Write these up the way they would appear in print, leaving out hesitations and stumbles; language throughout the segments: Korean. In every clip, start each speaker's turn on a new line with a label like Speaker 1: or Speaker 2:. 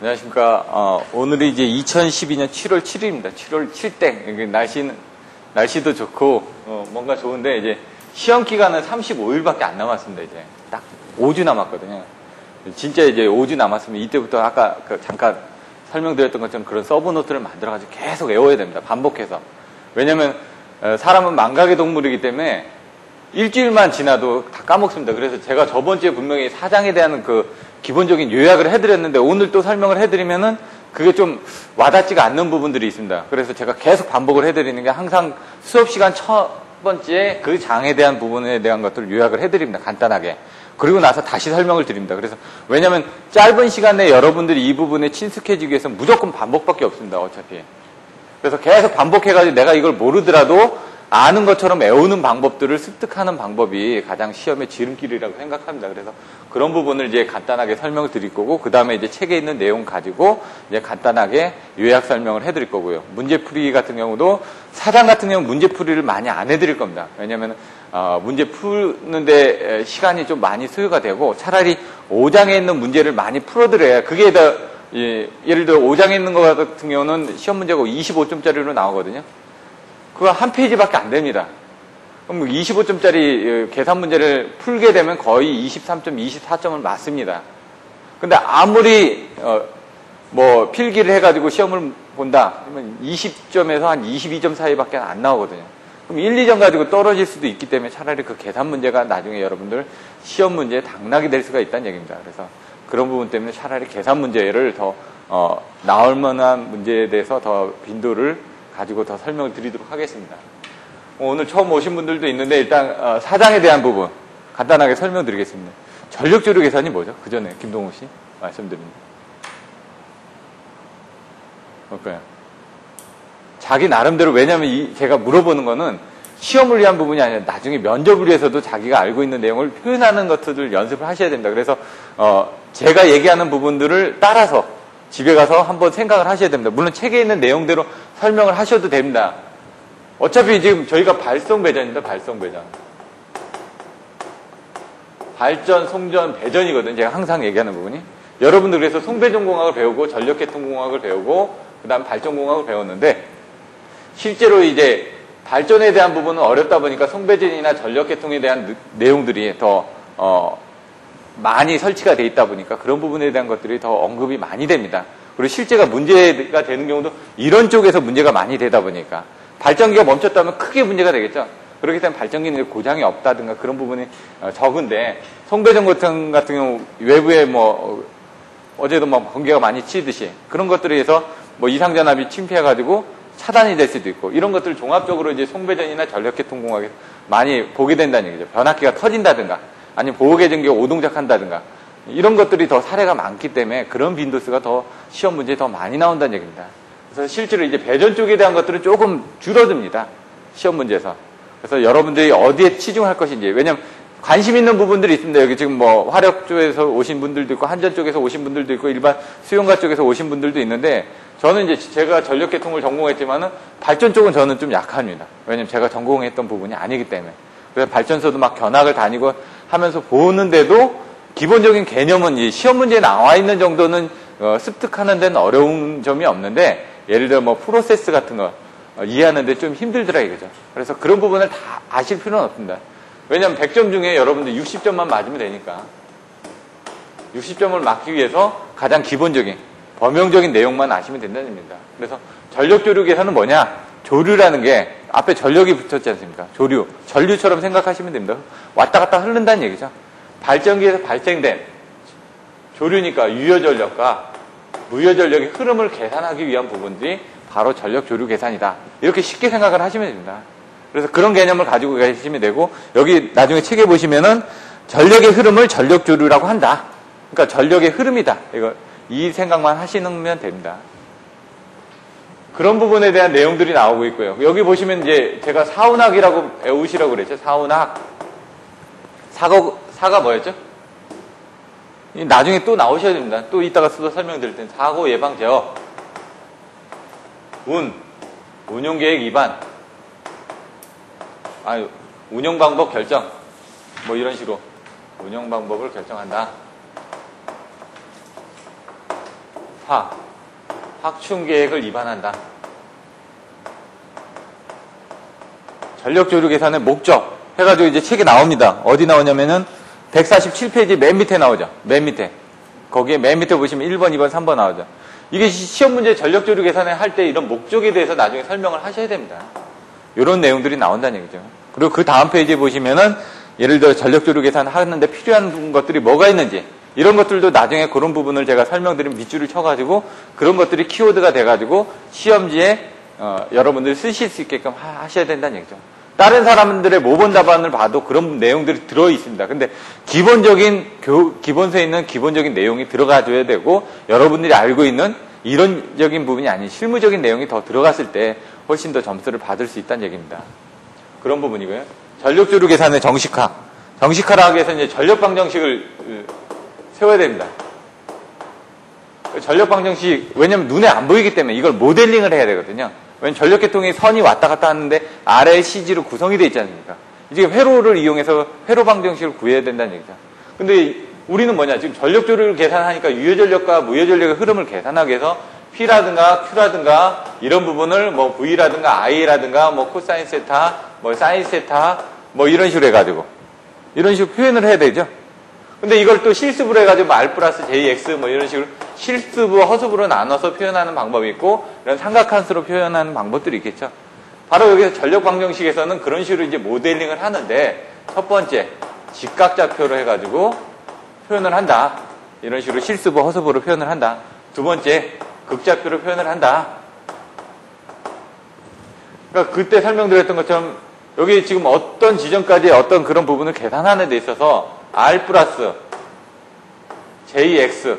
Speaker 1: 안녕하십니까. 오늘이 이제 2012년 7월 7일입니다. 7월 7땡. 날씨도 좋고, 뭔가 좋은데, 이제 시험 기간은 35일밖에 안 남았습니다. 이제 딱 5주 남았거든요. 진짜 이제 5주 남았으면 이때부터 아까 잠깐 설명드렸던 것처럼 그런 서브노트를 만들어가지고 계속 외워야 됩니다. 반복해서. 왜냐면, 사람은 망각의 동물이기 때문에 일주일만 지나도 다 까먹습니다. 그래서 제가 저번 주에 분명히 사장에 대한 기본적인 요약을 해드렸는데 오늘 또 설명을 해드리면은 그게 좀 와닿지가 않는 부분들이 있습니다. 그래서 제가 계속 반복을 해드리는 게 항상 수업 시간 첫 번째에 그 장에 대한 부분에 대한 것들을 요약을 해드립니다. 간단하게. 그리고 나서 다시 설명을 드립니다. 그래서 왜냐면 짧은 시간에 여러분들이 이 부분에 친숙해지기 위해서 무조건 반복밖에 없습니다. 어차피. 그래서 계속 반복해가지고 내가 이걸 모르더라도 아는 것처럼 외우는 방법들을 습득하는 방법이 가장 시험의 지름길이라고 생각합니다. 그래서 그런 부분을 이제 간단하게 설명을 드릴 거고, 그 다음에 이제 책에 있는 내용 가지고 이제 간단하게 요약 설명을 해드릴 거고요. 문제풀이 같은 경우도 사장 같은 경우 문제풀이를 많이 안 해드릴 겁니다. 왜냐하면 문제 푸는데 시간이 좀 많이 소요가 되고 차라리 5장에 있는 문제를 많이 풀어드려야 그게 더 예를 들어 5장에 있는 것 같은 경우는 시험 문제가 25점짜리로 나오거든요. 그거 한 페이지밖에 안 됩니다. 그럼 25점짜리 계산 문제를 풀게 되면 거의 23점, 24점을 맞습니다. 근데 아무리 필기를 해가지고 시험을 본다 그러면 20점에서 한 22점 사이밖에 안 나오거든요. 그럼 1, 2점 가지고 떨어질 수도 있기 때문에 차라리 그 계산 문제가 나중에 여러분들 시험 문제에 당락이 될 수가 있다는 얘기입니다. 그래서 그런 부분 때문에 차라리 계산 문제를 더 나올 만한 문제에 대해서 더 빈도를 가지고 더 설명을 드리도록 하겠습니다. 오늘 처음 오신 분들도 있는데 일단 사장에 대한 부분 간단하게 설명드리겠습니다. 전력조류 계산이 뭐죠? 그 전에 김동욱 씨 말씀드립니다. 뭘까요? 자기 나름대로, 왜냐하면 제가 물어보는 거는 시험을 위한 부분이 아니라 나중에 면접을 위해서도 자기가 알고 있는 내용을 표현하는 것들을 연습을 하셔야 됩니다. 그래서 제가 얘기하는 부분들을 따라서 집에 가서 한번 생각을 하셔야 됩니다. 물론 책에 있는 내용대로 설명을 하셔도 됩니다. 어차피 지금 저희가 발송배전입니다. 발송배전. 발전, 송전, 배전이거든요. 제가 항상 얘기하는 부분이. 여러분들 그래서 송배전공학을 배우고 전력계통공학을 배우고 그 다음 발전공학을 배웠는데 실제로 이제 발전에 대한 부분은 어렵다 보니까 송배전이나 전력계통에 대한 내용들이 더 많이 설치가 돼 있다 보니까 그런 부분에 대한 것들이 더 언급이 많이 됩니다. 그리고 실제가 문제가 되는 경우도 이런 쪽에서 문제가 많이 되다 보니까 발전기가 멈췄다면 크게 문제가 되겠죠. 그렇기 때문에 발전기는 고장이 없다든가 그런 부분이 적은데 송배전 같은 경우 외부에 어제도 번개가 많이 치듯이 그런 것들에 의해서 이상전압이 침투해가지고 차단이 될 수도 있고 이런 것들을 종합적으로 이제 송배전이나 전력계통공학에서 많이 보게 된다는 얘기죠. 변압기가 터진다든가 아니면 보호계전기가 오동작한다든가 이런 것들이 더 사례가 많기 때문에 그런 빈도수가 더 시험 문제에 더 많이 나온다는 얘기입니다. 그래서 실제로 이제 배전 쪽에 대한 것들은 조금 줄어듭니다. 시험 문제에서. 그래서 여러분들이 어디에 치중할 것인지. 왜냐면 관심 있는 부분들이 있습니다. 여기 지금 화력 쪽에서 오신 분들도 있고 한전 쪽에서 오신 분들도 있고 일반 수용가 쪽에서 오신 분들도 있는데 저는 이제 제가 전력계통을 전공했지만은 발전 쪽은 저는 좀 약합니다. 왜냐면 제가 전공했던 부분이 아니기 때문에. 그래서 발전소도 막 견학을 다니고 하면서 보는데도 기본적인 개념은 이 시험 문제에 나와 있는 정도는 습득하는 데는 어려운 점이 없는데 예를 들어 프로세스 같은 거 이해하는데 좀 힘들더라 이거죠. 그래서 그런 부분을 다 아실 필요는 없습니다. 왜냐하면 100점 중에 여러분들 60점만 맞으면 되니까 60점을 맞기 위해서 가장 기본적인 범용적인 내용만 아시면 된다는 얘기입니다. 그래서 전력조류 계산은 뭐냐? 조류라는 게 앞에 전력이 붙었지 않습니까? 조류, 전류처럼 생각하시면 됩니다. 왔다 갔다 흐른다는 얘기죠. 발전기에서 발생된 조류니까 유효전력과 무효전력의 흐름을 계산하기 위한 부분들이 바로 전력조류 계산이다. 이렇게 쉽게 생각을 하시면 됩니다. 그래서 그런 개념을 가지고 계시면 되고 여기 나중에 책에 보시면은 전력의 흐름을 전력조류라고 한다. 그러니까 전력의 흐름이다. 이 생각만 하시면 됩니다. 그런 부분에 대한 내용들이 나오고 있고요. 여기 보시면 이제 제가 사운학이라고 배우시라고 그랬죠. 사운학. 사가 뭐였죠? 나중에 또 나오셔야 됩니다. 또 이따가 또 설명드릴 텐데 사고 예방 제어, 운용계획 위반, 운영 방법 결정, 이런 식으로 운영 방법을 결정한다. 확충 계획을 위반한다. 전력 조류 계산의 목적 해가지고 이제 책에 나옵니다. 어디 나오냐면은 147페이지 맨 밑에 나오죠. 맨 밑에. 거기에 맨 밑에 보시면 1번, 2번, 3번 나오죠. 이게 시험 문제 전력 조류 계산을 할 때 이런 목적에 대해서 나중에 설명을 하셔야 됩니다. 이런 내용들이 나온다는 얘기죠. 그리고 그 다음 페이지에 보시면은 예를 들어 전력 조류 계산 하는데 필요한 것들이 뭐가 있는지 이런 것들도 나중에 그런 부분을 제가 설명드린 밑줄을 쳐가지고 그런 것들이 키워드가 돼가지고 시험지에 여러분들이 쓰실 수 있게끔 하셔야 된다는 얘기죠. 다른 사람들의 모범 답안을 봐도 그런 내용들이 들어 있습니다. 근데 기본서에 있는 기본적인 내용이 들어가줘야 되고 여러분들이 알고 있는 이론적인 부분이 아닌 실무적인 내용이 더 들어갔을 때 훨씬 더 점수를 받을 수 있다는 얘기입니다. 그런 부분이고요. 전력조류 계산의 정식화. 정식화를 하기 위해서 이제 전력방정식을 세워야 됩니다. 전력방정식, 왜냐면 눈에 안 보이기 때문에 이걸 모델링을 해야 되거든요. 왜냐면 전력계통이 선이 왔다 갔다 하는데 아래 CG로 구성이 되어 있지 않습니까? 이제 회로를 이용해서 회로 방정식을 구해야 된다는 얘기죠. 근데 우리는 뭐냐, 지금 전력조류를 계산하니까 유효전력과 무효전력의 흐름을 계산하기 위해서 P라든가 Q라든가 이런 부분을 뭐 V라든가 I라든가 뭐 코사인 세타, 뭐 사인 세타, 뭐 이런 식으로 해가지고 이런 식으로 표현을 해야 되죠. 근데 이걸 또 실습으로 해가지고 뭐 R 플러스 JX 뭐 이런 식으로 실습과 허습으로 나눠서 표현하는 방법이 있고 이런 삼각함수로 표현하는 방법들이 있겠죠. 바로 여기서 전력 방정식에서는 그런 식으로 이제 모델링을 하는데 첫 번째 직각좌표로 해가지고 표현을 한다. 이런 식으로 실습과 허습으로 표현을 한다. 두 번째 극좌표로 표현을 한다. 그러니까 그때 설명드렸던 것처럼 여기 지금 어떤 지점까지 어떤 그런 부분을 계산하는 데 있어서 R 플러스 JX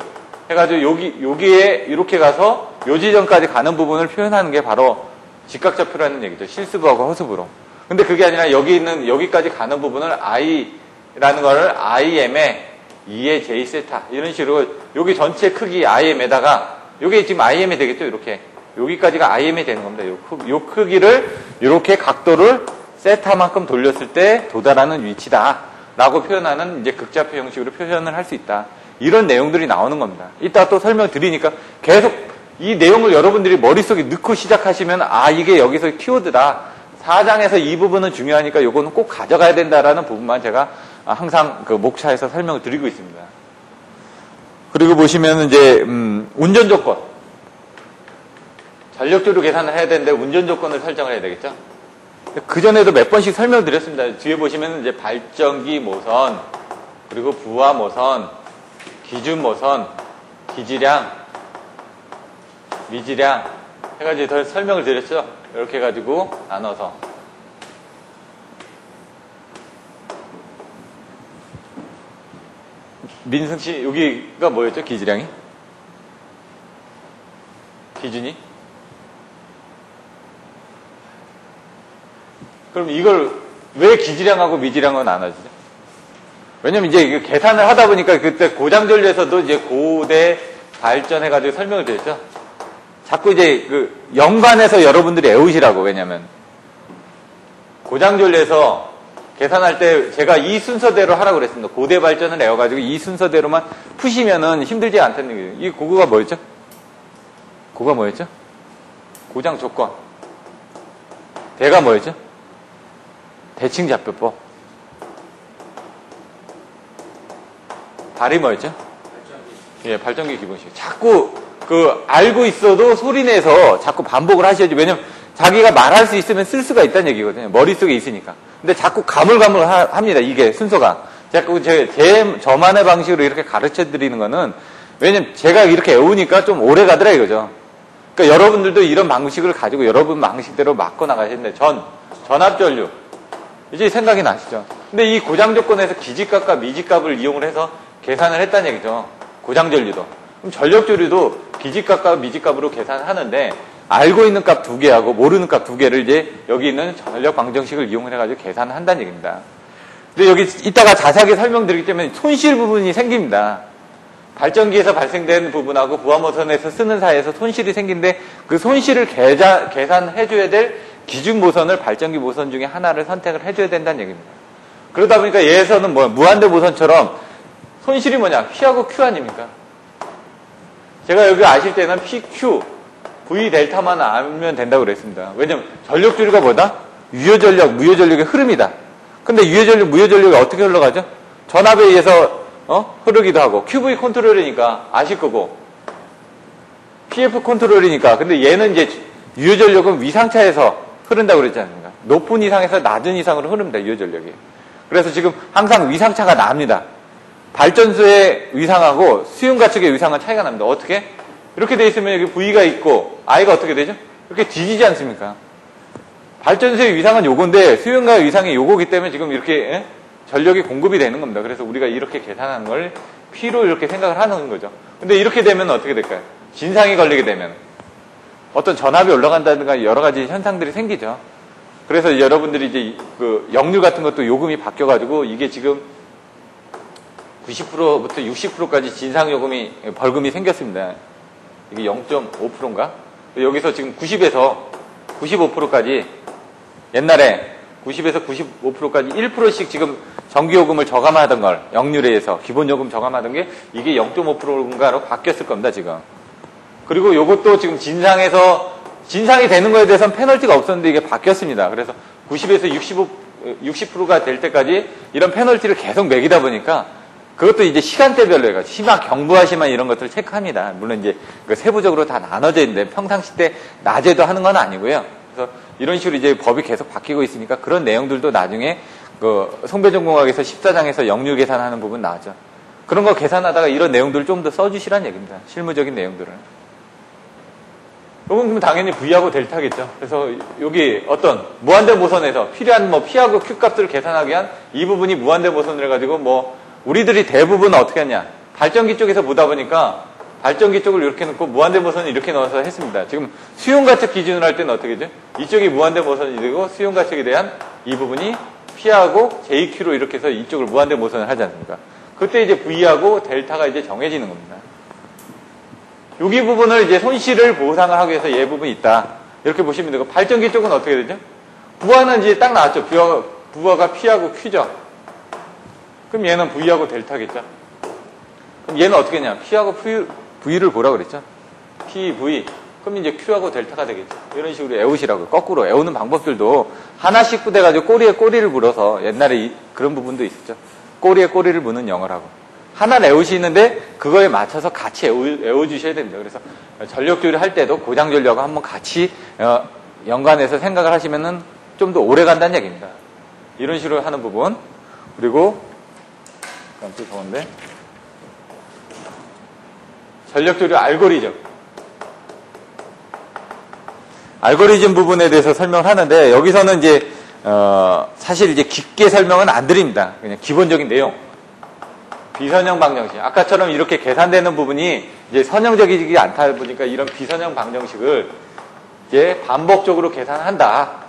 Speaker 1: 해가지고 여기에 이렇게 가서 요 지점까지 가는 부분을 표현하는 게 바로 직각좌표라는 얘기죠. 실습하고 허습으로. 근데 그게 아니라 여기까지 가는 부분을 I라는 거를 IM에 2의 J 세타 이런 식으로 여기 전체 크기 IM에다가 여기 지금 IM이 되겠죠. 이렇게 여기까지가 IM이 되는 겁니다. 요 크기를 이렇게 각도를 세타만큼 돌렸을 때 도달하는 위치다라고 표현하는 이제 극좌표 형식으로 표현을 할 수 있다. 이런 내용들이 나오는 겁니다. 이따 또 설명드리니까 계속 이 내용을 여러분들이 머릿속에 넣고 시작하시면 이게 여기서 키워드다. 4장에서 이 부분은 중요하니까 이거는 꼭 가져가야 된다라는 부분만 제가 항상 그 목차에서 설명을 드리고 있습니다. 그리고 보시면 이제 운전 조건. 전력조류 계산을 해야 되는데 운전 조건을 설정을 해야 되겠죠. 그 전에도 몇 번씩 설명드렸습니다. 뒤에 보시면 이제 발전기 모선, 그리고 부하 모선, 기준 모선, 기지량, 미지량 해가지고 더 설명을 드렸죠. 이렇게 해가지고 나눠서. 민승 씨, 여기가 뭐였죠? 기지량이? 기준이? 그럼 이걸 왜 기지량하고 미지량으로 나눠지죠? 왜냐면 이제 이거 계산을 하다 보니까 그때 고장전류에서도 이제 고대 발전해가지고 설명을 드렸죠. 자꾸 이제 그 연관해서 여러분들이 외우시라고. 왜냐면 고장전류에서 계산할 때 제가 이 순서대로 하라고 그랬습니다. 고대 발전을 외워가지고 이 순서대로만 푸시면은 힘들지 않다는 얘기예요. 이 고거가 뭐였죠? 고가 뭐였죠? 고장 조건. 대가 뭐였죠? 대칭좌표법. 발이 뭐였죠? 예, 발전기 기본식. 자꾸 알고 있어도 소리내서 자꾸 반복을 하셔야지. 왜냐면 자기가 말할 수 있으면 쓸 수가 있다는 얘기거든요. 머릿속에 있으니까. 근데 자꾸 가물가물합니다. 이게 순서가. 자꾸 저만의 방식으로 이렇게 가르쳐 드리는 거는 왜냐면 제가 이렇게 외우니까 좀 오래 가더라 이거죠. 그러니까 여러분들도 이런 방식을 가지고 여러분 방식대로 맞고 나가시는데 전압전류. 이제 생각이 나시죠? 근데 이 고장 조건에서 기지값과 미지값을 이용을 해서 계산을 했다는 얘기죠. 고장전류도. 그럼 전력조류도 기지값과 미지값으로 계산을 하는데 알고 있는 값 2개하고 모르는 값 2개를 이제 여기 있는 전력 방정식을 이용을 해가지고 계산을 한다는 얘기입니다. 근데 여기 이따가 자세하게 설명드리기 때문에 손실 부분이 생깁니다. 발전기에서 발생된 부분하고 부하모선에서 쓰는 사이에서 손실이 생긴데 그 손실을 계산해줘야 될 기준 모선을 발전기 모선 중에 하나를 선택을 해줘야 된다는 얘기입니다. 그러다 보니까 얘에서는 무한대 모선처럼 손실이 뭐냐? P하고 Q 아닙니까? 제가 여기 아실 때는 PQ, V 델타만 알면 된다고 그랬습니다. 왜냐면 전력줄이가 뭐다? 유효전력, 무효전력의 흐름이다. 근데 유효전력, 무효전력이 어떻게 흘러가죠? 전압에 의해서 흐르기도 하고 QV 컨트롤이니까 아실 거고 PF 컨트롤이니까. 근데 얘는 이제 유효전력은 위상차에서 흐른다고 그랬지 않습니까? 높은 이상에서 낮은 이상으로 흐릅니다. 유효전력이. 그래서 지금 항상 위상차가 납니다. 발전소의 위상하고 수용가측의 위상은 차이가 납니다. 어떻게? 이렇게 돼 있으면 여기 V가 있고 I가 어떻게 되죠? 이렇게 뒤지지 않습니까? 발전소의 위상은 요건데 수용가의 위상이 요거기 때문에 지금 이렇게 전력이 공급이 되는 겁니다. 그래서 우리가 이렇게 계산하는 걸 P로 이렇게 생각을 하는 거죠. 근데 이렇게 되면 어떻게 될까요? 진상이 걸리게 되면 어떤 전압이 올라간다든가 여러 가지 현상들이 생기죠. 그래서 여러분들이 이제 그 역류 같은 것도 요금이 바뀌어가지고 이게 지금 90%부터 60%까지 진상요금이, 벌금이 생겼습니다. 이게 0.5%인가? 여기서 지금 90에서 95%까지 옛날에 90에서 95%까지 1%씩 지금 전기요금을 저감하던 걸 역류례에서 기본요금 저감하던 게 이게 0.5%인가로 바뀌었을 겁니다, 지금. 그리고 요것도 지금 진상이 되는 거에 대해서는 페널티가 없었는데 이게 바뀌었습니다. 그래서 90에서 60%가 될 때까지 이런 페널티를 계속 매기다 보니까 그것도 이제 시간대별로 해가지고 심화, 경부하 심화 이런 것들을 체크합니다. 물론 이제 세부적으로 다 나눠져 있는데 평상시 때 낮에도 하는 건 아니고요. 그래서 이런 식으로 이제 법이 계속 바뀌고 있으니까 그런 내용들도 나중에 그 송배전공학에서 14장에서 역류 계산하는 부분 나왔죠. 그런 거 계산하다가 이런 내용들을 좀 더 써주시라는 얘기입니다. 실무적인 내용들을. 요건 그럼 당연히 V하고 델타겠죠. 그래서 여기 어떤 무한대 모선에서 필요한 뭐 P하고 Q 값들을 계산하기 위한 이 부분이 무한대 모선을 해가지고 뭐 우리들이 대부분 어떻게 하냐. 발전기 쪽에서 보다 보니까 발전기 쪽을 이렇게 넣고 무한대 모선을 이렇게 넣어서 했습니다. 지금 수용가측 기준으로 할 때는 어떻게 되죠? 이쪽이 무한대 모선이 되고 수용가측에 대한 이 부분이 P하고 JQ로 이렇게 해서 이쪽을 무한대 모선을 하지 않습니까? 그때 이제 V하고 델타가 이제 정해지는 겁니다. 여기 부분을 이제 손실을 보상을 하기 위해서 얘 부분이 있다. 이렇게 보시면 되고, 발전기 쪽은 어떻게 되죠? 부하는 이제 딱 나왔죠. 부하가 P하고 Q죠. 그럼 얘는 V하고 델타겠죠. 그럼 얘는 어떻게 했냐? P하고 V를 보라 그랬죠. P, V. 그럼 이제 Q하고 델타가 되겠죠. 이런 식으로 애우시라고. 거꾸로 애우는 방법들도 하나씩 부대가지고 꼬리에 꼬리를 물어서 옛날에 그런 부분도 있었죠. 꼬리에 꼬리를 무는 영어라고. 하나를 애우시는데 그거에 맞춰서 같이 애워주셔야 됩니다. 그래서 전력조율 할 때도 고장전력과 한번 같이 연관해서 생각을 하시면은 좀 더 오래 간다는 얘기입니다. 이런 식으로 하는 부분. 그리고 또 좋은데 전력조율 알고리즘 부분에 대해서 설명을 하는데 여기서는 이제 사실 이제 깊게 설명은 안 드립니다. 그냥 기본적인 내용. 비선형 방정식. 아까처럼 이렇게 계산되는 부분이 이제 선형적이지 않다 보니까 이런 비선형 방정식을 이제 반복적으로 계산한다.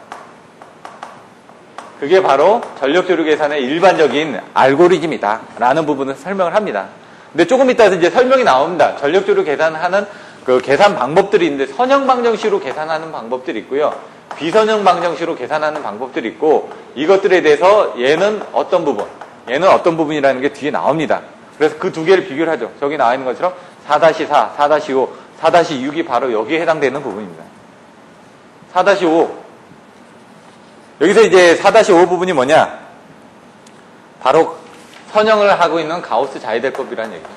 Speaker 1: 그게 바로 전력조율 계산의 일반적인 알고리즘이다. 라는 부분을 설명을 합니다. 근데 조금 이따서 이제 설명이 나옵니다. 전력조율 계산하는 그 계산 방법들이 있는데 선형 방정식으로 계산하는 방법들이 있고요. 비선형 방정식으로 계산하는 방법들이 있고 이것들에 대해서 얘는 어떤 부분이라는 게 뒤에 나옵니다. 그래서 그 두 개를 비교를 하죠. 저기 나와 있는 것처럼 4-4, 4-5, 4-6이 바로 여기에 해당되는 부분입니다. 4-5. 여기서 이제 4-5 부분이 뭐냐? 바로 선형을 하고 있는 가우스 자이델법이라는 얘기예요.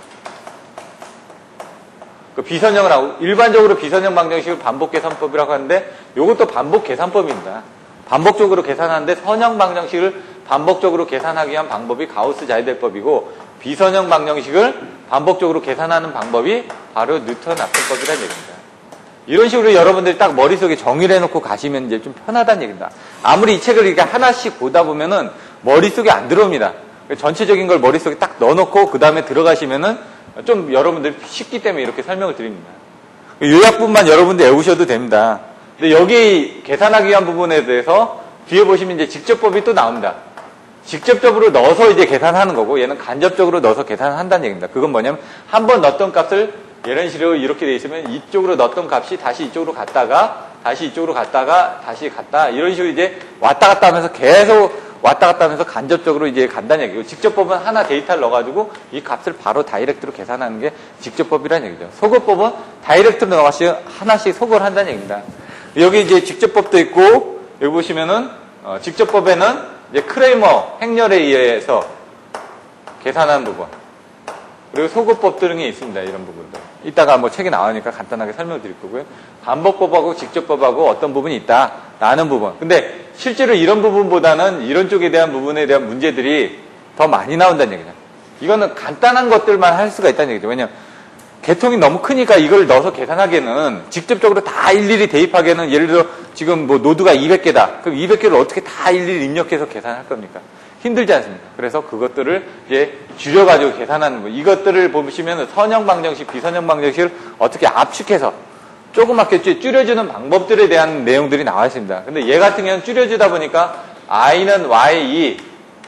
Speaker 1: 그 비선형을 하고, 일반적으로 비선형 방정식을 반복계산법이라고 하는데, 이것도 반복계산법입니다. 반복적으로 계산하는데, 선형 방정식을 반복적으로 계산하기 위한 방법이 가우스 자이델법이고, 비선형 방정식을 반복적으로 계산하는 방법이 바로 뉴턴 라플법이라는 얘기입니다. 이런 식으로 여러분들이 딱 머릿속에 정의를 해놓고 가시면 이제 좀 편하다는 얘기입니다. 아무리 이 책을 이렇게 하나씩 보다 보면은 머릿속에 안 들어옵니다. 전체적인 걸 머릿속에 딱 넣어놓고 그 다음에 들어가시면은 좀 여러분들이 쉽기 때문에 이렇게 설명을 드립니다. 요약분만 여러분들 외우셔도 됩니다. 근데 여기 계산하기 위한 부분에 대해서 뒤에 보시면 이제 직접법이 또 나옵니다. 직접적으로 넣어서 이제 계산하는 거고 얘는 간접적으로 넣어서 계산한다는 얘기입니다. 그건 뭐냐면 한 번 넣었던 값을 이런 식으로 이렇게 돼 있으면 이쪽으로 넣었던 값이 다시 이쪽으로 갔다가 다시 이쪽으로 갔다가 다시 갔다 이런 식으로 이제 왔다 갔다 하면서 계속 왔다 갔다 하면서 간접적으로 이제 간다는 얘기고, 직접법은 하나 데이터를 넣어가지고 이 값을 바로 다이렉트로 계산하는 게 직접법이라는 얘기죠. 소거법은 다이렉트로 넣어가지고 하나씩 소거를 한다는 얘기입니다. 여기 이제 직접법도 있고, 여기 보시면은, 직접법에는 이제 크레이머 행렬에 의해서 계산하는 부분, 그리고 소거법 등이 있습니다. 이런 부분들. 이따가 뭐 책이 나오니까 간단하게 설명드릴 거고요. 반복법하고 직접법하고 어떤 부분이 있다라는 부분. 근데 실제로 이런 부분보다는 이런 쪽에 대한 부분에 대한 문제들이 더 많이 나온다는 얘기죠. 이거는 간단한 것들만 할 수가 있다는 얘기죠. 왜냐면 개통이 너무 크니까 이걸 넣어서 계산하기에는, 직접적으로 다 일일이 대입하기에는, 예를 들어 지금 뭐 노드가 200개다. 그럼 200개를 어떻게 다 일일이 입력해서 계산할 겁니까? 힘들지 않습니까? 그래서 그것들을 이제 줄여가지고 계산하는 거. 이것들을 보시면 선형 방정식, 비선형 방정식을 어떻게 압축해서 조그맣게 줄여주는 방법들에 대한 내용들이 나와 있습니다. 근데 얘 같은 경우는 줄여주다 보니까 I는 Y,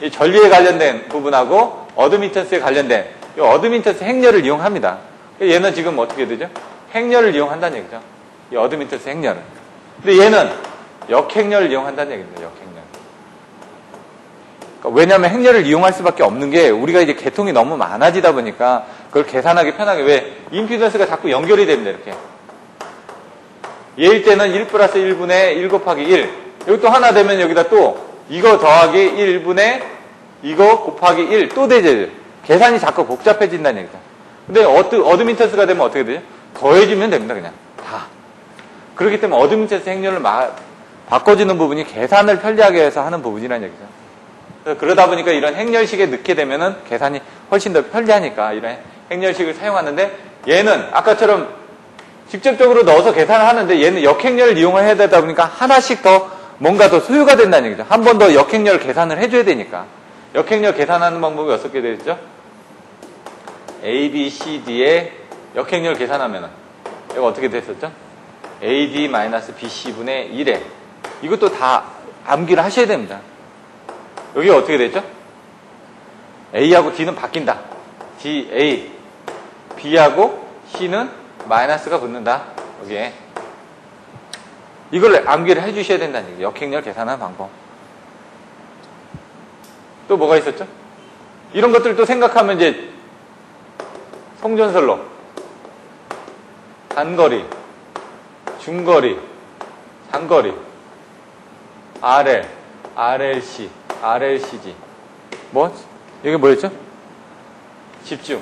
Speaker 1: 이 전류에 관련된 부분하고 어드미턴스에 관련된 이 어드미턴스 행렬을 이용합니다. 얘는 지금 어떻게 되죠? 행렬을 이용한다는 얘기죠. 이 어드미턴스 행렬을. 근데 얘는 역행렬을 이용한다는 얘기입니다. 역행렬. 왜냐하면 행렬을 이용할 수밖에 없는 게, 우리가 이제 개통이 너무 많아지다 보니까 그걸 계산하기 편하게, 왜 임피던스가 자꾸 연결이 됩니다. 이렇게 얘일 때는 1 플러스 1분의 1 곱하기 1, 여기 또 하나 되면 여기다 또 이거 더하기 1분의 이거 곱하기 1 또 되죠. 계산이 자꾸 복잡해진다는 얘기죠. 근데 어드미턴스가 되면 어떻게 되죠? 더해주면 됩니다. 그냥 다. 그렇기 때문에 어드미턴스 행렬을 바꿔주는 부분이 계산을 편리하게 해서 하는 부분이라는 얘기죠. 그러다 보니까 이런 행렬식에 넣게 되면은 계산이 훨씬 더 편리하니까 이런 행렬식을 사용하는데, 얘는 아까처럼 직접적으로 넣어서 계산을 하는데 얘는 역행렬을 이용해야 되다 보니까 하나씩 더 뭔가 더 소요가 된다는 얘기죠. 한 번 더 역행렬 계산을 해줘야 되니까. 역행렬 계산하는 방법이 6개 되겠죠? A, B, C, D에 역행렬 계산하면은 이거 어떻게 됐었죠? AD-BC분의 1에 이것도 다 암기를 하셔야 됩니다. 여기가 어떻게 되죠? A하고 D는 바뀐다. D, A. B하고 C는 마이너스가 붙는다. 여기에. 이걸 암기를 해주셔야 된다는 얘기예요. 역행렬 계산하는 방법. 또 뭐가 있었죠? 이런 것들 또 생각하면 이제 성전설로 단거리, 중거리, 장거리, RL, RLC, RLCG. 뭐? 이게 뭐였죠? 집중,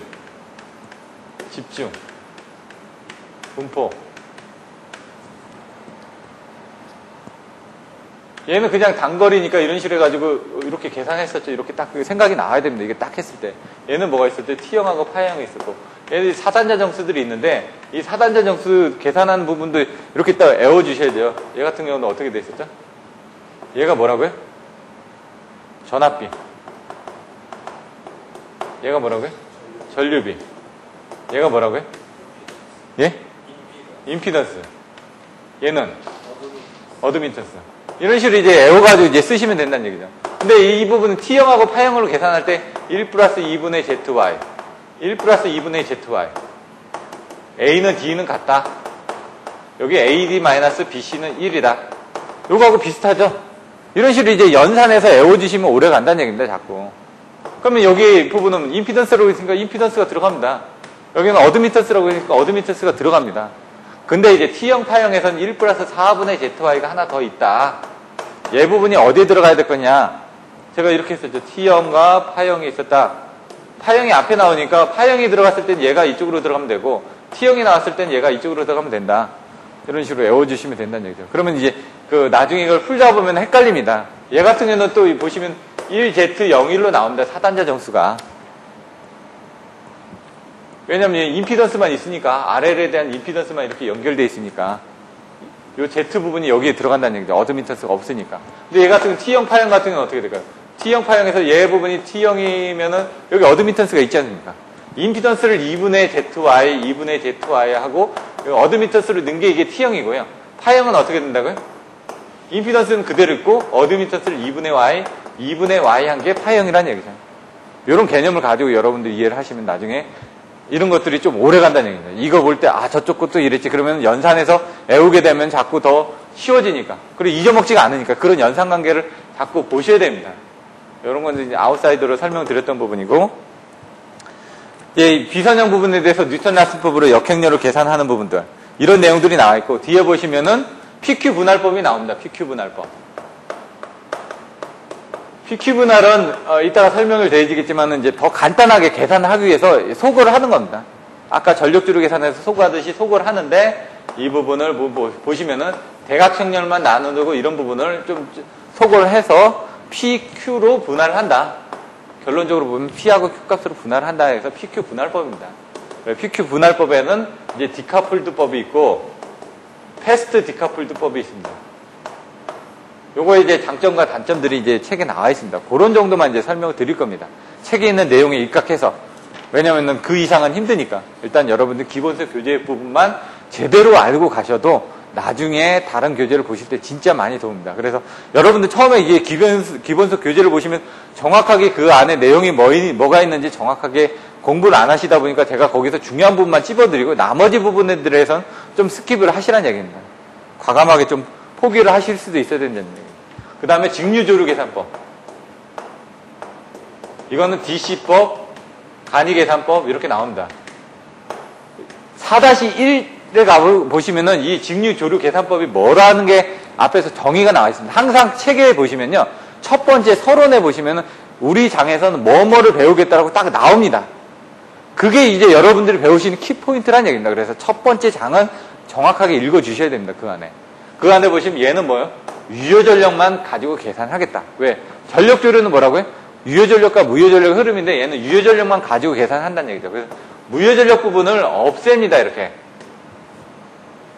Speaker 1: 분포. 얘는 그냥 단거리니까 이런 식으로 해가지고 이렇게 계산했었죠. 이렇게 딱 생각이 나와야 됩니다. 이게 딱 했을 때. 얘는 뭐가 있었죠? T형하고 파형이 있었고. 얘는 사단자 정수들이 있는데 이 사단자 정수 계산하는 부분도 이렇게 딱 외워주셔야 돼요. 얘 같은 경우는 어떻게 돼 있었죠? 얘가 뭐라고요? 전압비. 얘가 뭐라고요? 전류비. 얘가 뭐라고요? 예? 임피던스. 얘는 어드미턴스. 이런 식으로 이제 외워가지고 이제 쓰시면 된다는 얘기죠. 근데 이 부분은 T형하고 파형으로 계산할 때 1 플러스 2분의 ZY, 1 플러스 2분의 ZY. A는 D는 같다. 여기 AD-BC는 1이다. 요거하고 비슷하죠? 이런 식으로 이제 연산해서 외워주시면 오래 간다는 얘기입니다, 자꾸. 그러면 여기 부분은 임피던스라고 했으니까 임피던스가 들어갑니다. 여기는 어드미턴스라고 했으니까 어드미턴스가 들어갑니다. 근데 이제 T형, 파형에서는 1 플러스 4분의 ZY가 하나 더 있다. 얘 부분이 어디에 들어가야 될 거냐? 제가 이렇게 했었죠. T형과 파형이 있었다. 파형이 앞에 나오니까 파형이 들어갔을 땐 얘가 이쪽으로 들어가면 되고 T형이 나왔을 땐 얘가 이쪽으로 들어가면 된다. 이런 식으로 외워주시면 된다는 얘기죠. 그러면 이제 나중에 이걸 풀다 보면 헷갈립니다. 얘 같은 경우는 또 보시면 1Z01로 나옵니다. 사단자 정수가. 왜냐면 임피던스만 있으니까, RL에 대한 임피던스만 이렇게 연결되어 있으니까 이 Z 부분이 여기에 들어간다는 얘기죠. 어드미턴스가 없으니까. 근데 얘 같은 T형, 파형 같은 경우는 어떻게 될까요? T형, 파형에서 얘 부분이 T형이면은 여기 어드미턴스가 있지 않습니까? 임피던스를 2분의 ZY, 2분의 ZY 하고 어드미턴스를 넣은 게 이게 T형이고요. 파형은 어떻게 된다고요? 임피던스는 그대로 있고 어드미턴스를 2분의 Y, 2분의 Y 한 게 파형이라는 얘기죠. 이런 개념을 가지고 여러분들이 이해를 하시면 나중에 이런 것들이 좀 오래 간다는 얘기입니다. 이거 볼 때 저쪽 것도 이랬지. 그러면 연산해서 외우게 되면 자꾸 더 쉬워지니까. 그리고 잊어먹지가 않으니까 그런 연산관계를 자꾸 보셔야 됩니다. 이런 건 이제 아웃사이더로 설명드렸던 부분이고, 이제 비선형 부분에 대해서 뉴턴 라슨법으로 역행렬을 계산하는 부분들, 이런 내용들이 나와 있고, 뒤에 보시면은 PQ 분할법이 나옵니다. PQ 분할법. PQ 분할은 이따가 설명을 드리겠지만은 이제 더 간단하게 계산을 하기 위해서 소거를 하는 겁니다. 아까 전력주로 계산해서 소거하듯이 소거를 하는데, 이 부분을 보시면은 대각형렬만 나누고 이런 부분을 좀 소거를 해서 PQ로 분할을 한다. 결론적으로 보면 P하고 Q 값으로 분할을 한다 해서 PQ 분할법입니다. PQ 분할법에는 이제 디카플드법이 있고 패스트 디카플드법이 있습니다. 요거의 이제 장점과 단점들이 이제 책에 나와 있습니다. 그런 정도만 이제 설명을 드릴 겁니다. 책에 있는 내용에 입각해서. 왜냐면은 그 이상은 힘드니까. 일단 여러분들 기본서 교재 부분만 제대로 알고 가셔도 나중에 다른 교재를 보실 때 진짜 많이 도움입니다. 그래서 여러분들 처음에 이게 기본서 교재를 보시면 정확하게 그 안에 내용이 뭐가 있는지 정확하게 공부를 안 하시다 보니까 제가 거기서 중요한 부분만 찝어드리고 나머지 부분들에선 좀 스킵을 하시라는 얘기입니다. 과감하게 좀 포기를 하실 수도 있어야 된다는 얘기입니다. 그 다음에 직류조류 계산법. 이거는 DC법, 간이계산법 이렇게 나옵니다. 4-1에 가보시면은 이 직류조류 계산법이 뭐라는 게 앞에서 정의가 나와 있습니다. 항상 책에 보시면요. 첫 번째 서론에 보시면은 우리 장에서는 뭐뭐를 배우겠다라고 딱 나옵니다. 그게 이제 여러분들이 배우시는 키포인트라는 얘기입니다. 그래서 첫 번째 장은 정확하게 읽어주셔야 됩니다. 그 안에. 그 안에 보시면 얘는 뭐예요? 유효전력만 가지고 계산하겠다. 왜? 전력조류는 뭐라고요? 유효전력과 무효전력의 흐름인데 얘는 유효전력만 가지고 계산한다는 얘기죠. 그래서 무효전력 부분을 없앱니다. 이렇게.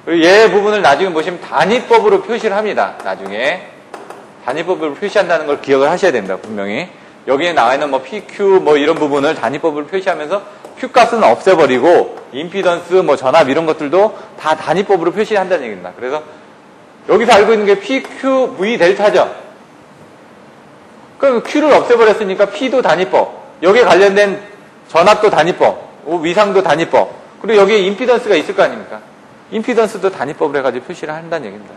Speaker 1: 그리고 얘 부분을 나중에 보시면 단위법으로 표시를 합니다. 나중에. 단위법으로 표시한다는 걸 기억을 하셔야 됩니다. 분명히. 여기에 나와 있는 뭐 PQ 뭐 이런 부분을 단위법으로 표시하면서 Q 값은 없애버리고 임피던스 뭐 전압 이런 것들도 다 단위법으로 표시한다는 얘기입니다. 그래서 여기서 알고 있는 게 PQ, V 델타죠. 그럼 Q를 없애버렸으니까 P도 단위법, 여기에 관련된 전압도 단위법, 위상도 단위법, 그리고 여기에 임피던스가 있을 거 아닙니까? 임피던스도 단위법으로 해가지고 표시를 한다는 얘기입니다.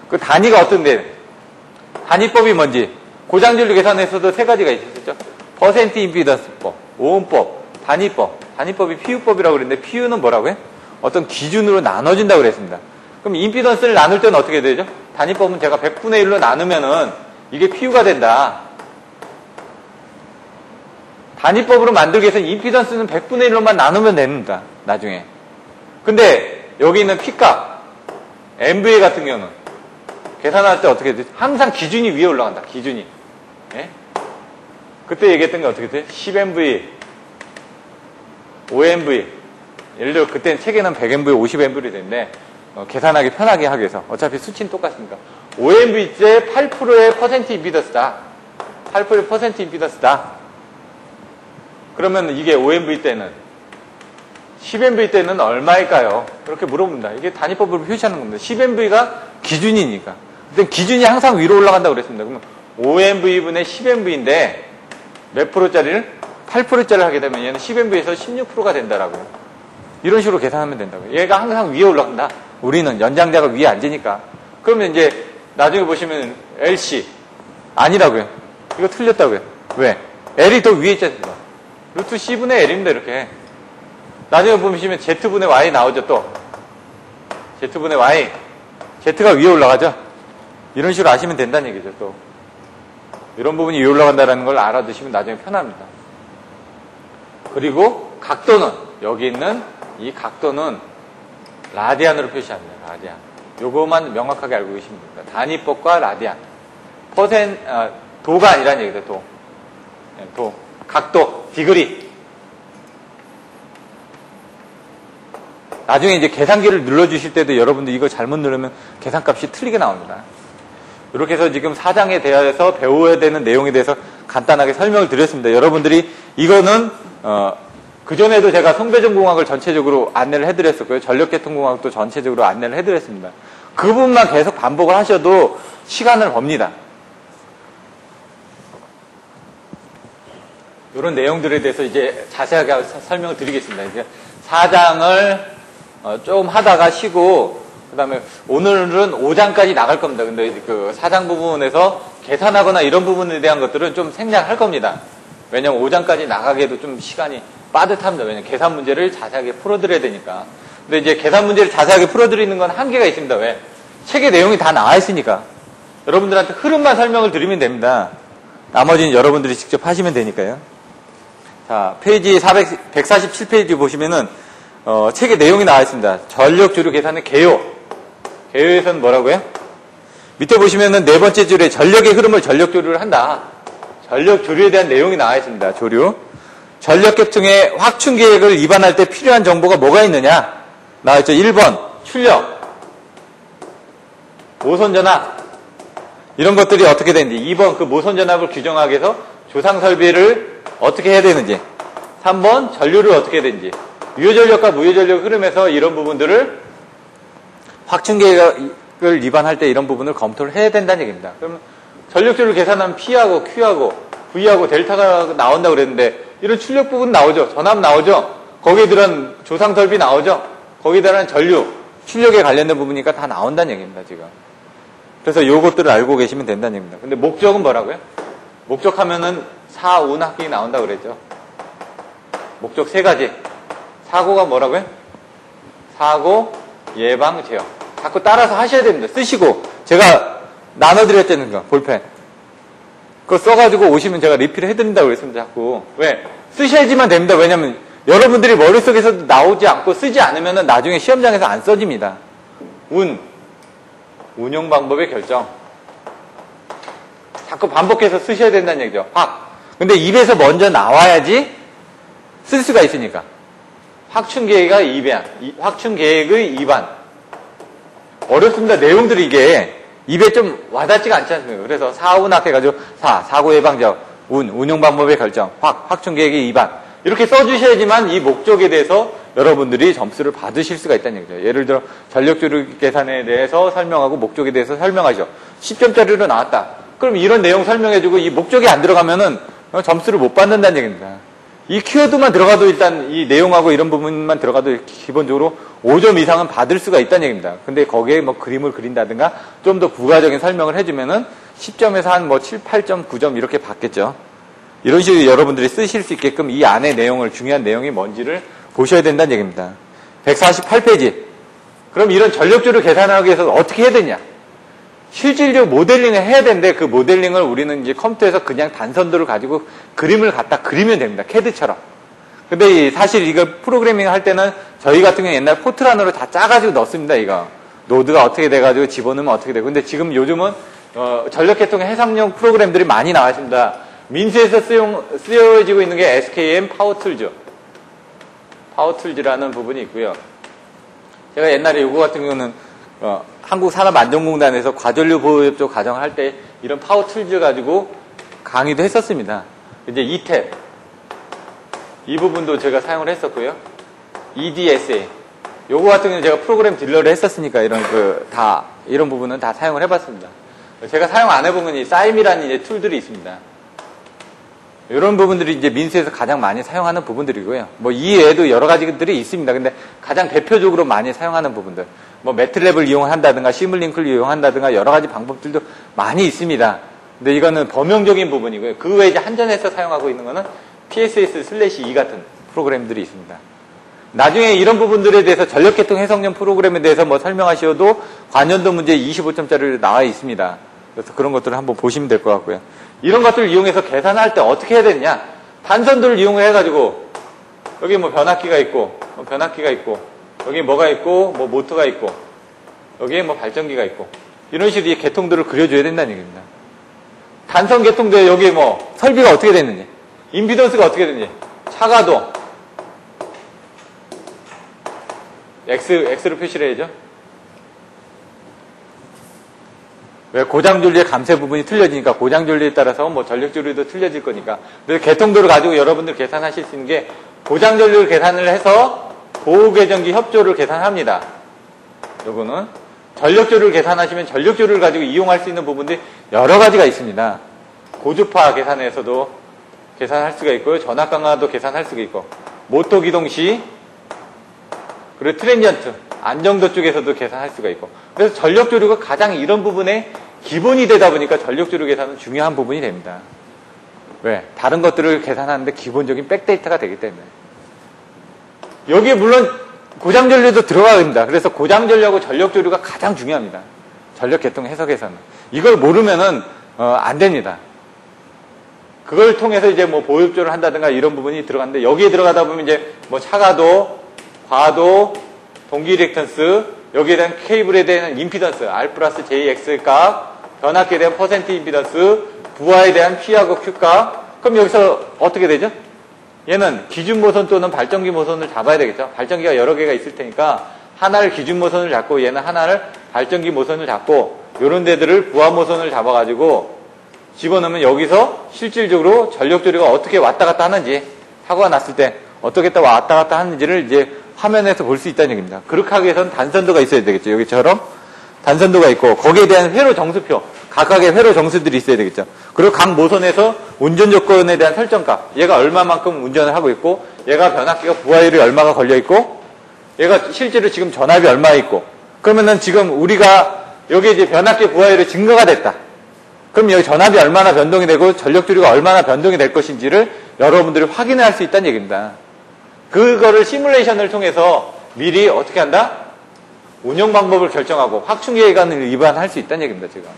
Speaker 1: 그 단위가 어떤데? 단위법이 뭔지 고장진료 계산에서도 세 가지가 있었죠. 퍼센트 임피던스법, 오음법, 단위법. 단위법이 PU법이라고 그랬는데 PU는 뭐라고요? 어떤 기준으로 나눠진다고 그랬습니다. 그럼 임피던스를 나눌 때는 어떻게 되죠? 단위법은 제가 100분의 1로 나누면은 이게 PU가 된다. 단위법으로 만들기 위해서 임피던스는 100분의 1로만 나누면 됩니다. 나중에. 근데 여기 있는 P값, MVA 같은 경우는 계산할 때 어떻게 되죠? 항상 기준이 위에 올라간다. 기준이. 예? 그때 얘기했던 게 어떻게 돼요? 10MV, 5MV. 예를 들어 그때는 책에는 100MV, 50MV이 되는데 계산하기 편하게 하기 위해서. 어차피 수치는 똑같으니까. 5MV째 8%의 퍼센트 임피던스다. 8%의 퍼센트 임피던스다. 그러면 이게 5MV 때는 10MV 때는 얼마일까요? 그렇게 물어봅니다. 이게 단위법으로 표시하는 겁니다. 10MV가 기준이니까. 근데 기준이 항상 위로 올라간다고 그랬습니다. 그러면 5MV분의 10MV인데 몇 프로짜리를? 8%짜리를 하게 되면 얘는 10MV에서 16%가 된다라고요. 이런 식으로 계산하면 된다고요. 얘가 항상 위에 올라간다. 우리는 연장자가 위에 앉으니까. 그러면 이제 나중에 보시면 LC 아니라고요. 이거 틀렸다고요. 왜? L이 더 위에 있잖아요. 루트 C분의 L입니다. 이렇게. 나중에 보시면 Z분의 Y 나오죠. 또 Z분의 Y. Z가 위에 올라가죠. 이런 식으로 아시면 된다는 얘기죠. 또 이런 부분이 위에 올라간다는 걸 알아두시면 나중에 편합니다. 그리고 각도는 여기 있는 이 각도는 라디안으로 표시합니다. 라디안. 요거만 명확하게 알고 계시면 됩니다. 단위법과 라디안. 도가 아니라는 얘기죠. 도. 도. 각도. 디그리. 나중에 이제 계산기를 눌러주실 때도 여러분들 이거 잘못 누르면 계산값이 틀리게 나옵니다. 이렇게 해서 지금 4장에 대해서 배워야 되는 내용에 대해서 간단하게 설명을 드렸습니다. 여러분들이 이거는 그전에도 제가 송배전공학을 전체적으로 안내를 해드렸었고요. 전력계통공학도 전체적으로 안내를 해드렸습니다. 그 부분만 계속 반복을 하셔도 시간을 법니다. 이런 내용들에 대해서 이제 자세하게 설명을 드리겠습니다. 이제 4장을 좀 하다가 쉬고, 그 다음에 오늘은 5장까지 나갈 겁니다. 근데 그 4장 부분에서 계산하거나 이런 부분에 대한 것들은 좀 생략할 겁니다. 왜냐면 5장까지 나가기에도 좀 시간이 빠듯합니다. 왜냐면 계산 문제를 자세하게 풀어드려야 되니까. 근데 이제 계산 문제를 자세하게 풀어드리는 건 한계가 있습니다. 왜? 책의 내용이 다 나와 있으니까. 여러분들한테 흐름만 설명을 드리면 됩니다. 나머지는 여러분들이 직접 하시면 되니까요. 자, 페이지 147페이지 보시면은, 책의 내용이 나와 있습니다. 전력조류 계산의 개요. 개요에서는 뭐라고요? 밑에 보시면은 네 번째 줄에 전력의 흐름을 전력조류를 한다. 전력조류에 대한 내용이 나와 있습니다. 조류. 전력계통의 확충 계획을 입안할 때 필요한 정보가 뭐가 있느냐? 나와 있죠. 1번, 출력. 모선전압. 이런 것들이 어떻게 되는지. 2번, 그 모선전압을 규정하기 위해서 조상설비를 어떻게 해야 되는지. 3번, 전류를 어떻게 해야 되는지. 유효전력과 무효전력 흐름에서 이런 부분들을 확충 계획을 위반할 때 이런 부분을 검토를 해야 된다는 얘기입니다. 그럼 전력조를 계산하면 P하고 Q하고 V하고 델타가 나온다고 그랬는데 이런 출력 부분 나오죠. 전압 나오죠. 거기에 들어간 조상설비 나오죠. 거기에 들어간 전류, 출력에 관련된 부분이니까 다 나온다는 얘기입니다. 지금. 그래서 요것들을 알고 계시면 된다는 얘기입니다. 근데 목적은 뭐라고요? 목적하면은 사운학기 나온다고 그랬죠. 목적 세 가지. 사고가 뭐라고요? 사고, 예방, 제어. 자꾸 따라서 하셔야 됩니다. 쓰시고. 제가 나눠드렸다는 거, 볼펜. 그거 써가지고 오시면 제가 리필을 해드린다고 그랬습니다. 자꾸. 왜? 쓰셔야지만 됩니다. 왜냐면 여러분들이 머릿속에서 나오지 않고 쓰지 않으면 나중에 시험장에서 안 써집니다. 운용 방법의 결정. 자꾸 반복해서 쓰셔야 된다는 얘기죠. 근데 입에서 먼저 나와야지 쓸 수가 있으니까. 확충 계획의 입안. 어렵습니다. 내용들이 이게 입에 좀 와닿지가 않지 않습니까? 그래서 사운학 해가지고 사고 예방적, 운용 방법의 결정, 확충 계획의 입안. 이렇게 써주셔야지만 이 목적에 대해서 여러분들이 점수를 받으실 수가 있다는 얘기죠. 예를 들어 전력조류 계산에 대해서 설명하고 목적에 대해서 설명하죠. 10점짜리로 나왔다. 그럼 이런 내용 설명해주고 이 목적이 안 들어가면은 점수를 못 받는다는 얘기입니다. 이 키워드만 들어가도 일단 이 내용하고 이런 부분만 들어가도 기본적으로 5점 이상은 받을 수가 있다는 얘기입니다. 근데 거기에 뭐 그림을 그린다든가 좀 더 부가적인 설명을 해주면은 10점에서 한 뭐 7, 8점, 9점 이렇게 받겠죠. 이런 식으로 여러분들이 쓰실 수 있게끔 이 안에 내용을, 중요한 내용이 뭔지를 보셔야 된다는 얘기입니다. 148페이지. 그럼 이런 전력조를 계산하기 위해서 어떻게 해야 되냐? 실질적 모델링을 해야 되는데 그 모델링을 우리는 이제 컴퓨터에서 그냥 단선도를 가지고 그림을 갖다 그리면 됩니다. CAD처럼. 근데 사실 이거 프로그래밍 할 때는 저희 같은 경우는 옛날 포트란으로 다 짜가지고 넣습니다. 이거. 노드가 어떻게 돼가지고 집어넣으면 어떻게 되고. 근데 지금 요즘은 전력계통 해상용 프로그램들이 많이 나와 있습니다. 민수에서 쓰여지고 있는 게 SKM 파워툴즈. 파워툴즈라는 부분이 있고요. 제가 옛날에 요거 같은 경우는 한국산업안전공단에서 과전류 보호협조 과정을 할 때 이런 파워툴즈 가지고 강의도 했었습니다. 이제 ETAP 이 부분도 제가 사용을 했었고요. EDSA 요거 같은 경우는 제가 프로그램 딜러를 했었으니까 이런 부분은 다 사용을 해봤습니다. 제가 사용 안 해본 건 이 사임이라는 이제 툴들이 있습니다. 이런 부분들이 이제 민수에서 가장 많이 사용하는 부분들이고요. 뭐 이 외에도 여러 가지들이 있습니다. 근데 가장 대표적으로 많이 사용하는 부분들, 뭐 매트랩을 이용한다든가 시뮬링크를 이용한다든가 여러 가지 방법들도 많이 있습니다. 근데 이거는 범용적인 부분이고요. 그 외에 이제 한전에서 사용하고 있는 거는 PSS/E 같은 프로그램들이 있습니다. 나중에 이런 부분들에 대해서 전력계통 해석용 프로그램에 대해서 뭐 설명하셔도 관련도 문제 25점짜리 나와 있습니다. 그래서 그런 것들을 한번 보시면 될 것 같고요. 이런 것들을 이용해서 계산할 때 어떻게 해야 되느냐? 단선들을 이용해가지고 여기 뭐 변압기가 있고 여기 뭐가 있고 뭐 모터가 있고 여기에 뭐 발전기가 있고 이런 식으로 이 계통들을 그려줘야 된다는 얘기입니다. 단선 계통도에 여기 뭐 설비가 어떻게 됐는지, 임피던스가 어떻게 됐는지, 차가도 X로 표시를 해야죠. 왜 고장전류의 감쇄 부분이 틀려지니까 고장전류에 따라서 뭐 전력전류도 틀려질 거니까. 그래서 계통도를 가지고 여러분들 계산하실 수 있는 게 고장전류를 계산을 해서 보호계정기 협조를 계산합니다. 요거는 전력전류를 계산하시면 전력전류를 가지고 이용할 수 있는 부분들이 여러 가지가 있습니다. 고주파 계산에서도 계산할 수가 있고요. 전압 강화도 계산할 수가 있고 모터 기동 시 그리고 트랜지언트 안정도 쪽에서도 계산할 수가 있고 그래서 전력조류가 가장 이런 부분에 기본이 되다 보니까 전력조류 계산은 중요한 부분이 됩니다. 왜? 다른 것들을 계산하는데 기본적인 백데이터가 되기 때문에. 여기에 물론 고장전류도 들어가야 됩니다. 그래서 고장전류하고 전력조류가 가장 중요합니다. 전력계통 해석에서는. 이걸 모르면은 안 됩니다. 그걸 통해서 이제 뭐 보흡조를 한다든가 이런 부분이 들어가는데, 여기에 들어가다 보면 이제 뭐 차가도, 과도, 동기 리액턴스, 여기에 대한 케이블에 대한 임피던스, R 플러스 JX 값, 변압기에 대한 퍼센트 임피던스, 부하에 대한 P하고 Q 값. 그럼 여기서 어떻게 되죠? 얘는 기준 모선 또는 발전기 모선을 잡아야 되겠죠. 발전기가 여러 개가 있을 테니까 하나를 기준 모선을 잡고 얘는 하나를 발전기 모선을 잡고, 요런 데들을 부하 모선을 잡아가지고 집어넣으면 여기서 실질적으로 전력조류가 어떻게 왔다 갔다 하는지, 사고가 났을 때 어떻게 왔다 갔다 하는지를 이제 화면에서 볼 수 있다는 얘기입니다. 그렇게 하기 위해서는 단선도가 있어야 되겠죠. 여기처럼 단선도가 있고, 거기에 대한 회로 정수표, 각각의 회로 정수들이 있어야 되겠죠. 그리고 각 모선에서 운전 조건에 대한 설정값, 얘가 얼마만큼 운전을 하고 있고, 얘가 변압기가 부하율이 얼마가 걸려 있고, 얘가 실제로 지금 전압이 얼마 있고, 그러면은 지금 우리가 여기 이제 변압기 부하율이 증가가 됐다. 그럼 여기 전압이 얼마나 변동이 되고 전력조류가 얼마나 변동이 될 것인지를 여러분들이 확인을 할 수 있다는 얘기입니다. 그거를 시뮬레이션을 통해서 미리 어떻게 한다? 운영 방법을 결정하고 확충계획안을 위반할 수 있다는 얘기입니다, 지금.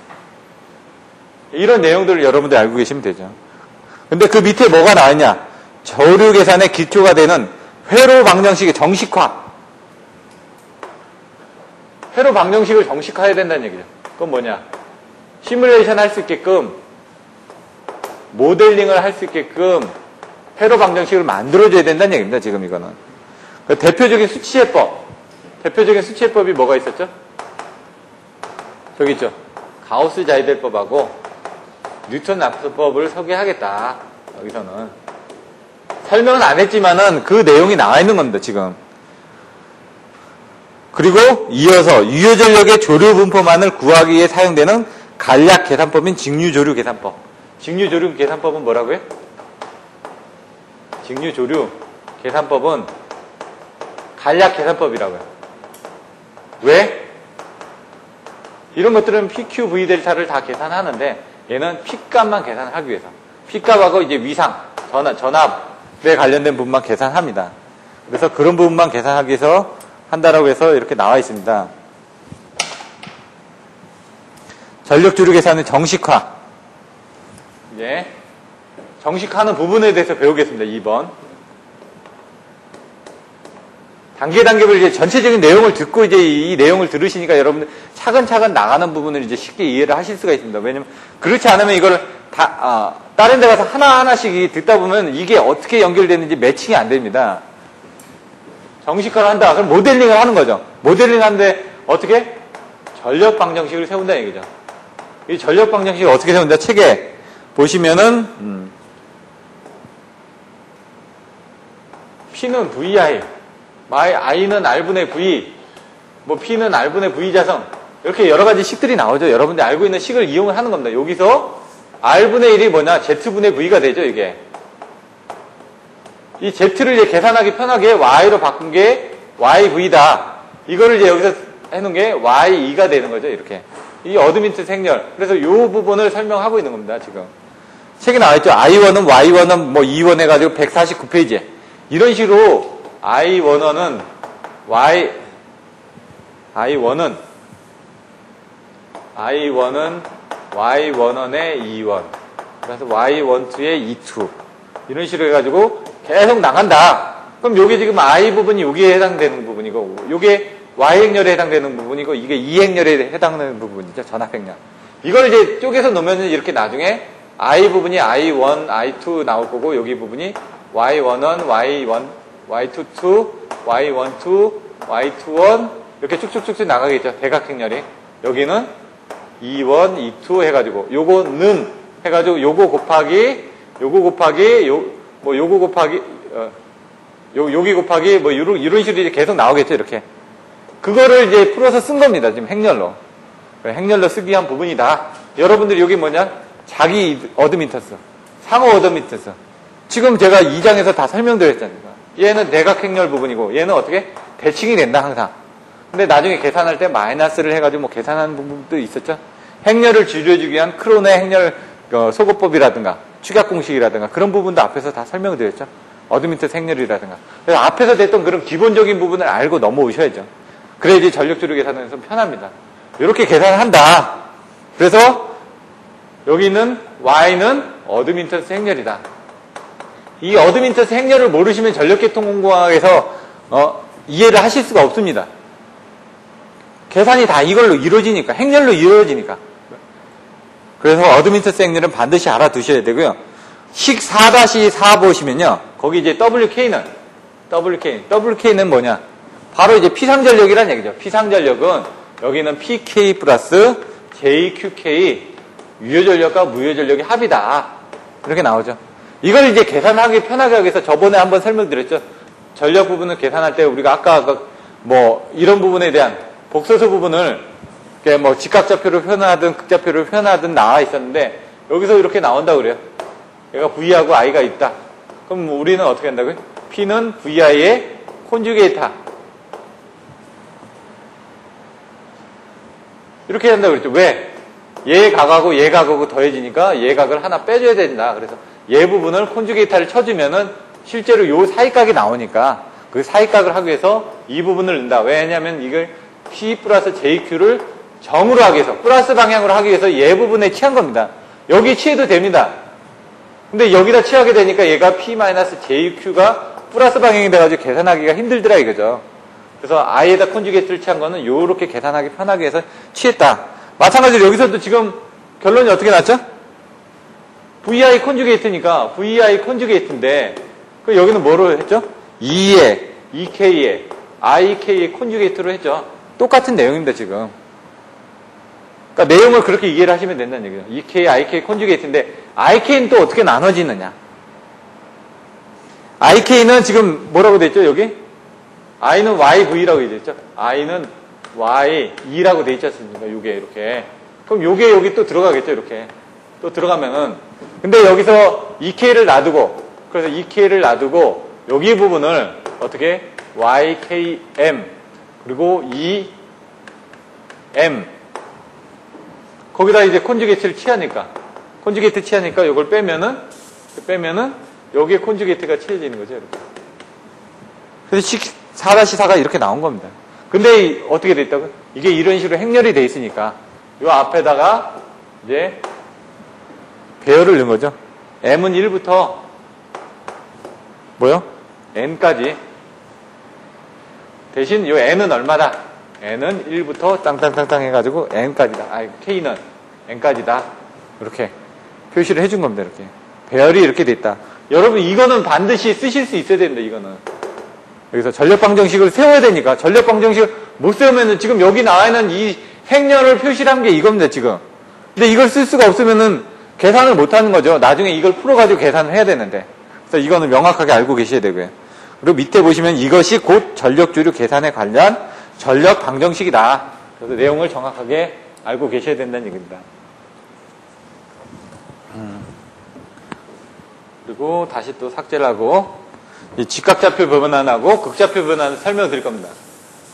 Speaker 1: 이런 내용들을 여러분들이 알고 계시면 되죠. 근데 그 밑에 뭐가 나왔냐? 조류 계산의 기초가 되는 회로 방정식의 정식화. 회로 방정식을 정식화해야 된다는 얘기죠. 그건 뭐냐? 시뮬레이션 할 수 있게끔, 모델링을 할 수 있게끔 회로 방정식을 만들어줘야 된다는 얘기입니다, 지금 이거는. 대표적인 수치해법. 대표적인 수치해법이 뭐가 있었죠? 저기 있죠. 가우스 자이델법하고 뉴턴 납스법을 소개하겠다. 여기서는. 설명은 안 했지만은 그 내용이 나와 있는 겁니다, 지금. 그리고 이어서 유효전력의 조류 분포만을 구하기 위해 사용되는 간략 계산법인 직류조류 계산법. 직류조류 계산법은 뭐라고요? 직류조류 계산법은 간략 계산법이라고요. 왜? 이런 것들은 PQ, V 델타를 다 계산하는데 얘는 P값만 계산하기 위해서. P값하고 이제 위상, 전압에 관련된 부분만 계산합니다. 그래서 그런 부분만 계산하기 위해서 한다라고 해서 이렇게 나와 있습니다. 전력조류 계산의 정식화. 이제 정식화하는 부분에 대해서 배우겠습니다. 2번. 단계별로 이제 전체적인 내용을 듣고 이제 이 내용을 들으시니까 여러분들 차근차근 나가는 부분을 이제 쉽게 이해를 하실 수가 있습니다. 왜냐면 그렇지 않으면 이걸 다른 데 가서 하나하나씩 듣다 보면 이게 어떻게 연결되는지 매칭이 안 됩니다. 정식화를 한다. 그럼 모델링을 하는 거죠. 모델링 하는데 어떻게? 전력 방정식을 세운다는 얘기죠. 이 전력 방정식을 어떻게 세운다? 책에 보시면은 P는 VI, I는 R분의 V, 뭐 P는 R분의 V 자성, 이렇게 여러 가지 식들이 나오죠. 여러분들이 알고 있는 식을 이용을 하는 겁니다. 여기서 R분의 1이 뭐냐? Z분의 V가 되죠, 이게. 이 Z를 이제 계산하기 편하게 Y로 바꾼 게 YV다. 이거를 이제 여기서 해놓은 게 Y2가 되는 거죠, 이렇게. 이 어드민트 생렬. 그래서 이 부분을 설명하고 있는 겁니다, 지금. 책에 나와있죠. I1은 Y1은 뭐 2원 해가지고 149페이지에. 이런 식으로 I1은 Y1은 Y1원의 2원. 그래서 Y12의 2투. 이런 식으로 해가지고 계속 나간다. 그럼 요게 지금 I 부분이 여기에 해당되는 부분이고, 요게 Y행렬에 해당되는 부분이고, 이게 E행렬에 해당되는 부분이죠. 전압행렬. 이걸 이제 쪼개서 놓으면 이렇게 나중에 I 부분이 I1, I2 나올 거고, 여기 부분이 Y11, Y1, Y22, Y12, Y21 이렇게 쭉쭉쭉쭉 나가겠죠. 대각행렬이. 여기는 2원, 2투 해가지고 요거는 해가지고 요거 곱하기 여기 곱하기 뭐 이런 식으로 이제 계속 나오겠죠. 이렇게. 그거를 이제 풀어서 쓴 겁니다. 지금 행렬로. 행렬로 쓰기 위한 부분이다. 여러분들이 여기 뭐냐? 자기 어드민터스, 상호 어드민터스. 지금 제가 2장에서 다 설명드렸잖아요. 얘는 대각행렬 부분이고 얘는 어떻게? 대칭이 된다 항상. 근데 나중에 계산할 때 마이너스를 해가지고 뭐 계산하는 부분도 있었죠. 행렬을 줄여주기 위한 크론의 행렬 소거법이라든가 축약 공식이라든가 그런 부분도 앞에서 다 설명을 드렸죠. 어드민턴스 행렬이라든가. 그래서 앞에서 됐던 그런 기본적인 부분을 알고 넘어오셔야죠. 그래야지 전력주류 계산에서 편합니다. 이렇게 계산을 한다. 그래서 여기 있는 y는 어드민턴스 행렬이다. 이 어드민턴스 행렬을 모르시면 전력계통공학에서 이해를 하실 수가 없습니다. 계산이 다 이걸로 이루어지니까, 행렬로 이루어지니까. 그래서 어드민턴스 행렬은 반드시 알아두셔야 되고요. 식 4-4 보시면요. 거기 이제 WK는 뭐냐? 바로 이제 피상전력이란 얘기죠. 피상전력은 여기는 PK 플러스 JQK 유효전력과 무효전력의 합이다. 이렇게 나오죠. 이걸 이제 계산하기 편하게 하기 위해서 저번에 한번 설명드렸죠. 전력 부분을 계산할 때 우리가 아까 뭐 이런 부분에 대한 복소수 부분을 뭐 직각좌표로 표현하든 극좌표로 표현하든 나와 있었는데 여기서 이렇게 나온다고 그래요. 얘가 V하고 I가 있다. 그럼 우리는 어떻게 한다고요? P는 VI의 콘주게이트하. 이렇게 한다고 그랬죠. 왜? 얘 각하고 얘 각하고 더해지니까 얘 각을 하나 빼줘야 된다. 그래서 얘 부분을 콘주게이트를 쳐주면은 실제로 요 사이각이 나오니까 그 사이각을 하기 위해서 이 부분을 넣는다. 왜냐면 이걸 P 플러스 JQ를 정으로 하기 위해서 플러스 방향으로 하기 위해서 얘 부분에 취한 겁니다. 여기 취해도 됩니다. 근데 여기다 취하게 되니까 얘가 P 마이너스 JQ가 플러스 방향이 돼가지고 계산하기가 힘들더라 이거죠. 그래서 I에다 콘주게이트를 취한 거는 요렇게 계산하기 편하게 해서 취했다. 마찬가지로 여기서도 지금 결론이 어떻게 났죠? VI 콘주게이트니까 VI 콘주게이트인데 그 여기는 뭐로 했죠? E에 EK에 IK에 콘주게이트로 했죠. 똑같은 내용입니다 지금. 그러니까 내용을 그렇게 이해를 하시면 된다는 얘기죠. EK, IK 콘주게이트인데 IK는 또 어떻게 나눠지느냐? IK는 지금 뭐라고 돼 있죠 여기? I는 YV라고 돼 있죠. I는 Y2라고 돼 있지 않습니까? 요게 이렇게. 그럼 요게 여기 또 들어가겠죠 이렇게. 또 들어가면은 근데 여기서 EK를 놔두고 그래서 EK를 놔두고 여기 부분을 어떻게 YKM 그리고 EM 거기다 이제 콘주게이트를 취하니까 이걸 빼면은 여기에 콘주게이트가 취해지는 거죠 이렇게. 그래서 4-4가 이렇게 나온 겁니다. 근데 어떻게 돼 있다고요? 이게 이런 식으로 행렬이 돼 있으니까 요 앞에다가 이제 배열을 넣은 거죠. M은 1부터 뭐요? N까지. 대신 요 N은 얼마다? N은 1부터 땅땅땅땅 해가지고 N까지다. K는 N까지다. 이렇게 표시를 해준 겁니다. 이렇게. 배열이 이렇게 돼 있다. 여러분 이거는 반드시 쓰실 수 있어야 됩니다. 이거는. 여기서 전력방정식을 세워야 되니까 전력방정식을 못 세우면은 지금 여기 나와 있는 이 행렬을 표시를 한 게 이겁니다. 지금. 근데 이걸 쓸 수가 없으면은 계산을 못 하는 거죠. 나중에 이걸 풀어가지고 계산을 해야 되는데. 그래서 이거는 명확하게 알고 계셔야 되고요. 그리고 밑에 보시면 이것이 곧 전력주류 계산에 관련 전력 방정식이다. 그래서 내용을 정확하게 알고 계셔야 된다는 얘기입니다. 그리고 다시 또 삭제를 하고 이 직각좌표 변환하고 극좌표 변환을 설명드릴 겁니다.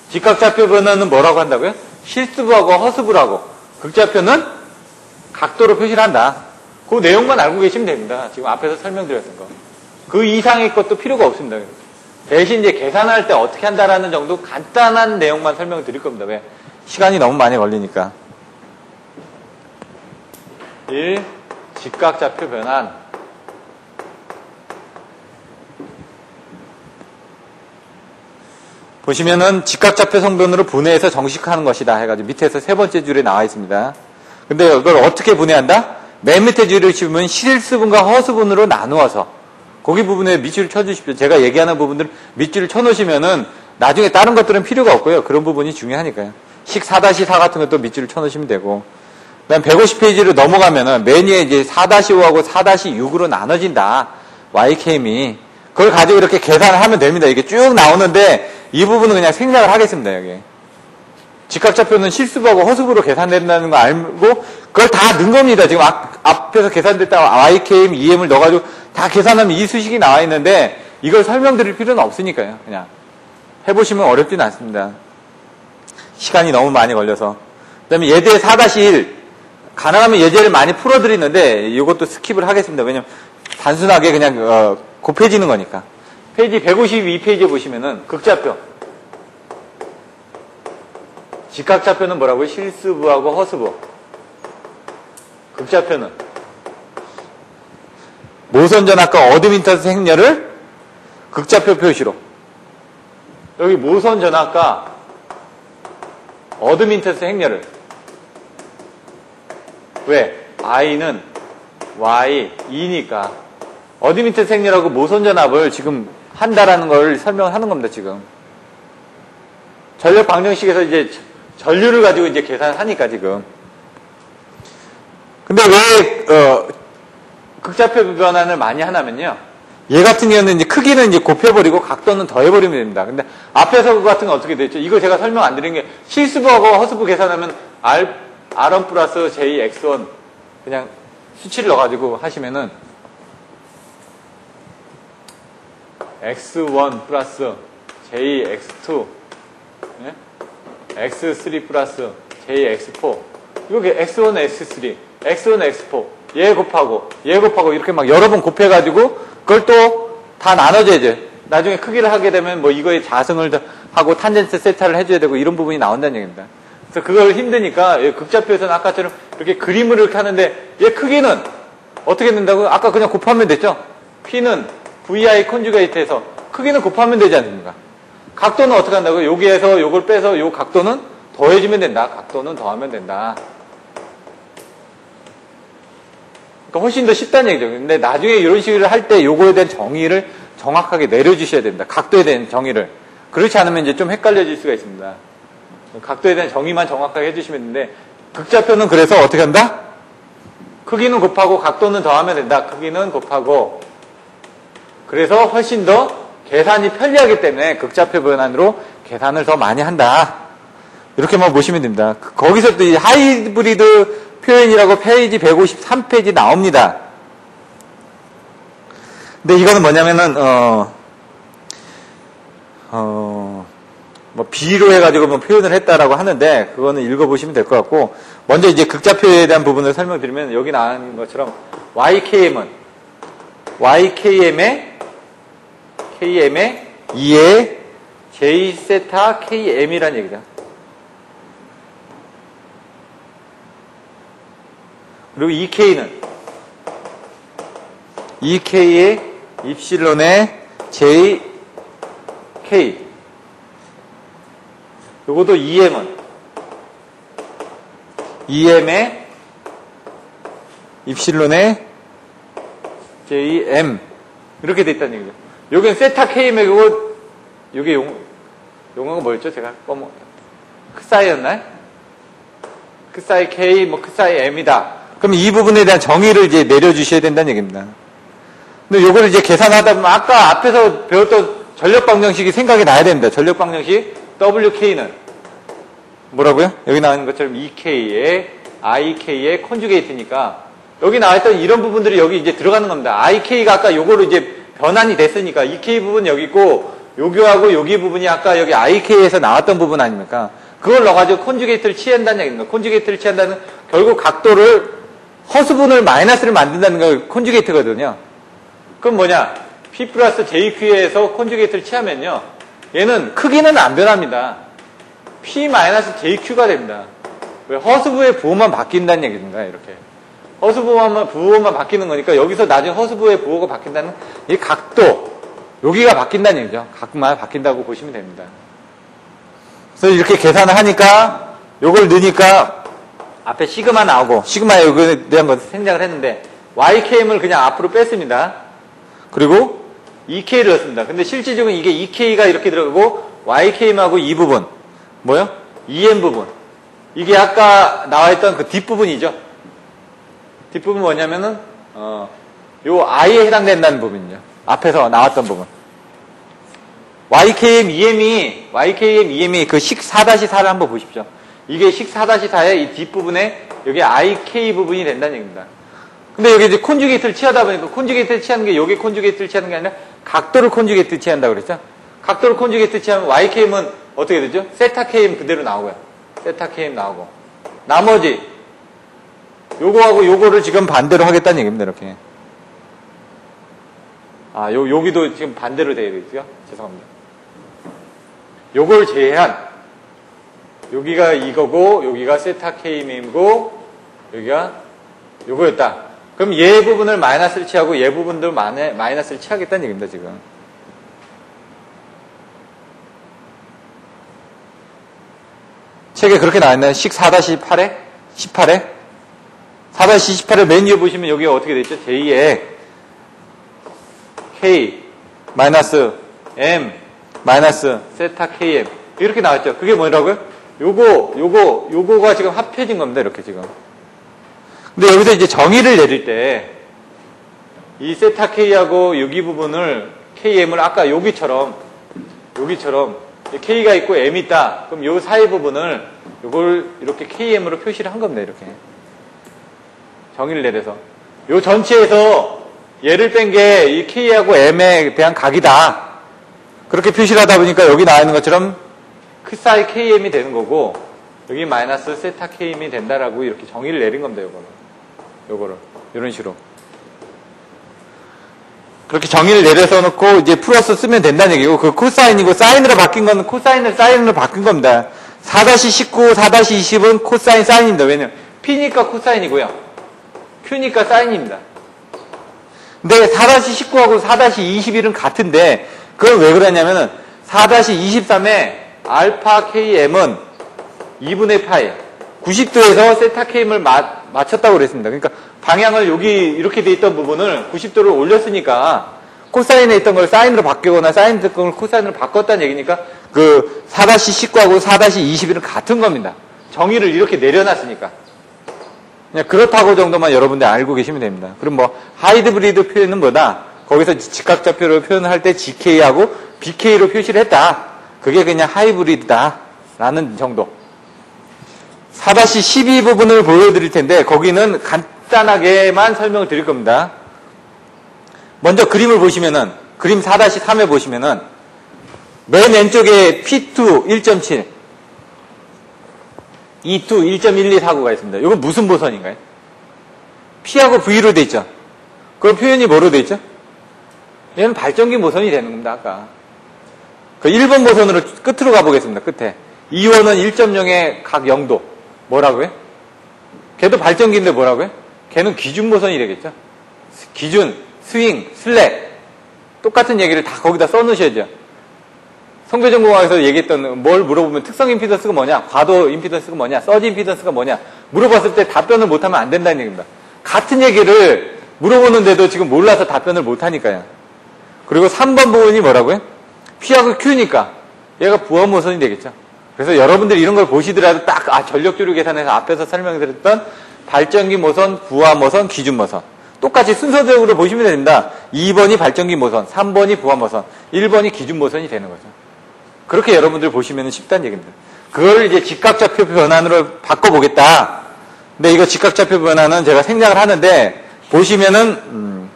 Speaker 1: 직각좌표 변환은 뭐라고 한다고요? 실수부하고 허수부라고. 극좌표는 각도로 표시를 한다. 그 내용만 알고 계시면 됩니다. 지금 앞에서 설명드렸던 거. 그 이상의 것도 필요가 없습니다. 대신 이제 계산할 때 어떻게 한다라는 정도 간단한 내용만 설명드릴 겁니다. 왜? 시간이 너무 많이 걸리니까. 1. 직각좌표 변환. 보시면은 직각좌표 성분으로 분해해서 정식화하는 것이다 해가지고 밑에서 세 번째 줄에 나와 있습니다. 근데 이걸 어떻게 분해한다? 맨 밑에 줄을 치면 실수분과 허수분으로 나누어서 거기 부분에 밑줄을 쳐주십시오. 제가 얘기하는 부분들 밑줄을 쳐놓으시면은 나중에 다른 것들은 필요가 없고요. 그런 부분이 중요하니까요. 식 4-4 같은 것도 밑줄을 쳐놓으시면 되고. 그다음 150페이지로 넘어가면은 맨 위에 이제 4-5하고 4-6으로 나눠진다. YKM이. 그걸 가지고 이렇게 계산을 하면 됩니다. 이게 쭉 나오는데 이 부분은 그냥 생략을 하겠습니다. 여기. 직각좌표는 실수부하고 허수부로 계산된다는 거 알고 그걸 다 넣은 겁니다. 지금 앞에서 계산됐다가 YKM, EM을 넣어가지고 다 계산하면 이 수식이 나와 있는데 이걸 설명드릴 필요는 없으니까요. 그냥 해보시면 어렵진 않습니다. 시간이 너무 많이 걸려서. 그 다음에 예대 4-1 가능하면 예제를 많이 풀어드리는데 이것도 스킵을 하겠습니다. 왜냐면 단순하게 그냥 곱해지는 거니까. 페이지 152페이지에 보시면은 극좌표. 직각좌표는 뭐라고요? 실수부하고 허수부. 극좌표는 모선전압과 어드민턴스 행렬을 극좌표 표시로. 여기 모선전압과 어드민턴스 행렬을. 왜? I는 Y, E니까. 어드민턴스 행렬하고 모선전압을 지금 한다라는 걸 설명을 하는 겁니다, 지금. 전력 방정식에서 이제 전류를 가지고 이제 계산을 하니까, 지금. 근데 왜, 극좌표 변환을 많이 하냐면요. 얘 같은 경우는 이제 크기는 이제 곱해버리고 각도는 더해버리면 됩니다. 근데 앞에서 그 같은 건 어떻게 됐죠? 이거 제가 설명 안 드린 게 실수부하고 허수부 계산하면 R1 플러스 JX1 그냥 수치를 넣어가지고 하시면은 X1 플러스 JX2 X3 플러스 JX4 이거 X1, X3 X1, X4 얘 곱하고 이렇게 막 여러 번 곱해가지고 그걸 또 다 나눠줘야죠. 나중에 크기를 하게 되면 뭐 이거에 자승을 하고 탄젠트 세타를 해줘야 되고 이런 부분이 나온다는 얘기입니다. 그래서 그걸 힘드니까 극좌표에서는 아까처럼 이렇게 그림을 이렇게 하는데 얘 크기는 어떻게 된다고요? 아까 그냥 곱하면 됐죠? P는 VI 콘주게이트에서 크기는 곱하면 되지 않습니까? 각도는 어떻게 한다고요? 여기에서 요걸 빼서 요 각도는 더해주면 된다. 각도는 더하면 된다. 그러니까 훨씬 더 쉽다는 얘기죠. 근데 나중에 이런 식으로 할 때 요거에 대한 정의를 정확하게 내려주셔야 됩니다. 각도에 대한 정의를. 그렇지 않으면 이제 좀 헷갈려질 수가 있습니다. 각도에 대한 정의만 정확하게 해주시면 되는데 극좌표는 그래서 어떻게 한다? 크기는 곱하고 각도는 더하면 된다. 크기는 곱하고 그래서 훨씬 더 계산이 편리하기 때문에 극좌표 변환으로 계산을 더 많이 한다. 이렇게만 보시면 됩니다. 거기서 또 이 하이브리드 표현이라고 페이지 153페이지 나옵니다. 근데 이거는 뭐냐면은 뭐 비로 해가지고 뭐 표현을 했다라고 하는데 그거는 읽어보시면 될 것 같고 먼저 이제 극좌표에 대한 부분을 설명드리면 여기 나온 것처럼 YKM은 YKM의 KM의 2의 J 세타 KM이라는 얘기죠. 그리고 EK는 EK의 입실론의 JK 요것도 EM은 EM의 입실론의 JM 이렇게 돼 있다는 얘기죠. 여기는 세타 K의 요거 요게 용어가 뭐였죠? 제가 크사이였나요? 크사이 K 뭐 크사이 M이다. 그럼 이 부분에 대한 정의를 이제 내려주셔야 된다는 얘기입니다. 근데 요거를 이제 계산하다 보면 아까 앞에서 배웠던 전력 방정식이 생각이 나야 됩니다. 전력 방정식 WK는 뭐라고요? 여기 나오는 것처럼 EK의 IK의 콘주게이트니까 여기 나와있던 이런 부분들이 여기 이제 들어가는 겁니다. IK가 아까 요거로 이제 변환이 됐으니까 EK 부분 여기 있고 여기하고 여기 부분이 아까 여기 IK에서 나왔던 부분 아닙니까? 그걸 넣어가지고 콘주게이트를 취한다는 얘기입니다. 콘주게이트를 취한다는 결국 각도를 허수분을 마이너스를 만든다는 게 콘주게이트거든요. 그럼 뭐냐? P 플러스 JQ에서 콘주게이트를 취하면요. 얘는 크기는 안 변합니다. P 마이너스 JQ가 됩니다. 왜? 허수부의 부호만 바뀐다는 얘기입니다. 이렇게. 부호만 바뀌는 거니까 여기서 나중에 허수부의 부호가 바뀐다는 이 각도, 여기가 바뀐다는 얘기죠. 각만 바뀐다고 보시면 됩니다. 그래서 이렇게 계산을 하니까 요걸 넣으니까 앞에 시그마 나오고 시그마에 여기에 대한 것을 생략을 했는데 YKM을 그냥 앞으로 뺐습니다. 그리고 EK를 넣습니다. 근데 실질적으로 이게 EK가 이렇게 들어가고 YKM하고 이 부분 뭐요? EM 부분 이게 아까 나와있던 그 뒷부분이죠. 뒷부분 뭐냐면은 요 I에 해당된다는 부분이죠. 앞에서 나왔던 부분. YKM, EM이 그 식 4-4를 한번 보십시오. 이게 식 4-4의 이 뒷부분에 여기 IK 부분이 된다는 얘기입니다. 근데 여기 이제 콘주게이트를 취하다 보니까 콘주게이트를 취하는 게 여기 콘주게이트를 취하는 게 아니라 각도를 콘주게이트 취한다고 그랬죠? 각도를 콘주게이트 취하면 YKM은 어떻게 되죠? 세타 KM 그대로 나오고요. 세타 KM 나오고. 나머지 요거하고 요거를 지금 반대로 하겠다는 얘기입니다. 이렇게. 아, 여기도 지금 반대로 되어 있어요. 죄송합니다. 요걸 제외한 여기가 이거고 여기가 세타 K임이고 여기가 요거였다. 그럼 얘 부분을 마이너스를 취하고 얘 부분도 마이너스를 취하겠다는 얘기입니다. 지금. 책에 그렇게 나와있나요? 식 4-8에? 18에? 4-18을 맨 위에 보시면 여기가 어떻게 되어 있죠? J에 K 마이너스 M 마이너스 세타 KM 이렇게 나왔죠. 그게 뭐라고요? 요거가 지금 합해진 겁니다. 이렇게 지금. 근데 여기서 이제 정의를 내릴 때 이 세타 K하고 여기 부분을 KM을 아까 여기처럼 K가 있고 M이 있다. 그럼 요 사이 부분을 요걸 이렇게 KM으로 표시를 한 겁니다. 이렇게. 정의를 내려서. 요 전체에서 얘를 뺀 게 이 K하고 M에 대한 각이다. 그렇게 표시를 하다 보니까 여기 나와 있는 것처럼 크사이 KM이 되는 거고 여기 마이너스 세타 KM이 된다라고 이렇게 정의를 내린 겁니다. 요거를. 이런 식으로. 그렇게 정의를 내려서 놓고 이제 플러스 쓰면 된다는 얘기고 그 코사인이고 사인으로 바뀐 건 코사인을 사인으로 바뀐 겁니다. 4-19, 4-20은 코사인 사인입니다. 왜냐면 P니까 코사인이고요. Q니까 사인입니다. 근데 4-19하고 4-21은 같은데 그건 왜 그러냐면은 4-23에 알파 KM은 2분의 파이 90도에서 세타 KM을 맞췄다고 그랬습니다. 그러니까 방향을 여기 이렇게 돼 있던 부분을 90도를 올렸으니까 코사인에 있던 걸 사인으로 바뀌거나 사인에 있던 걸 코사인으로 바꿨다는 얘기니까 그 4-19하고 4-21은 같은 겁니다. 정의를 이렇게 내려놨으니까. 그냥 그렇다고 정도만 여러분들 알고 계시면 됩니다. 그럼 뭐 하이브리드 표현은 뭐다? 거기서 직각좌표를 표현할 때 GK하고 BK로 표시를 했다. 그게 그냥 하이브리드다 라는 정도. 4-12 부분을 보여드릴 텐데 거기는 간단하게만 설명을 드릴 겁니다. 먼저 그림을 보시면은 그림 4-3에 보시면은 맨 왼쪽에 P2 1.7 E2 1.1249가 있습니다. 이건 무슨 보선인가요? P하고 V로 돼 있죠. 그럼 표현이 뭐로 돼 있죠? 얘는 발전기 모선이 되는 겁니다. 아까 그 1번 모선으로 끝으로 가보겠습니다. 끝에 2원은 1.0의 각 0도 뭐라고요? 걔도 발전기인데 뭐라고요? 걔는 기준 모선이 되겠죠. 기준, 스윙, 슬랙 똑같은 얘기를 다 거기다 써놓으셔야죠. 성배전공학에서 얘기했던 뭘 물어보면 특성 임피던스가 뭐냐, 과도 임피던스가 뭐냐, 서지 임피던스가 뭐냐 물어봤을 때 답변을 못하면 안 된다는 얘기입니다. 같은 얘기를 물어보는데도 지금 몰라서 답변을 못하니까요. 그리고 3번 부분이 뭐라고요? P하고 Q니까 얘가 부하모선이 되겠죠. 그래서 여러분들이 이런 걸 보시더라도 딱 전력조류 계산에서 앞에서 설명드렸던 발전기 모선, 부하모선, 기준모선 똑같이 순서적으로 보시면 됩니다. 2번이 발전기 모선, 3번이 부하모선, 1번이 기준모선이 되는 거죠. 그렇게 여러분들 보시면 쉽다는 얘기입니다. 그걸 이제 직각좌표 변환으로 바꿔보겠다. 근데 이거 직각좌표 변환은 제가 생략을 하는데 보시면은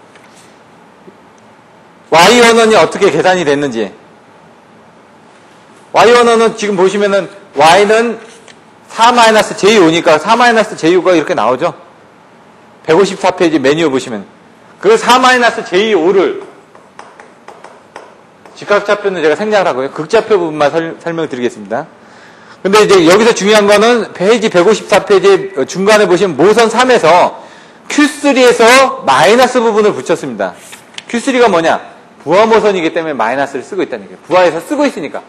Speaker 1: Y 원원이 어떻게 계산이 됐는지 Y 원원은 지금 보시면은 Y는 4-j5니까 4-j5가 이렇게 나오죠. 154페이지 메뉴 보시면 그 4-j5를 직각좌표는 제가 생략을 하고요. 극좌표 부분만 설명드리겠습니다. 근데 이제 여기서 중요한 거는 페이지 154페이지 중간에 보시면 모선 3에서 Q3에서 마이너스 부분을 붙였습니다. Q3가 뭐냐? 부하모선이기 때문에 마이너스를 쓰고 있다는 얘기예요. 부하에서 쓰고 있으니까.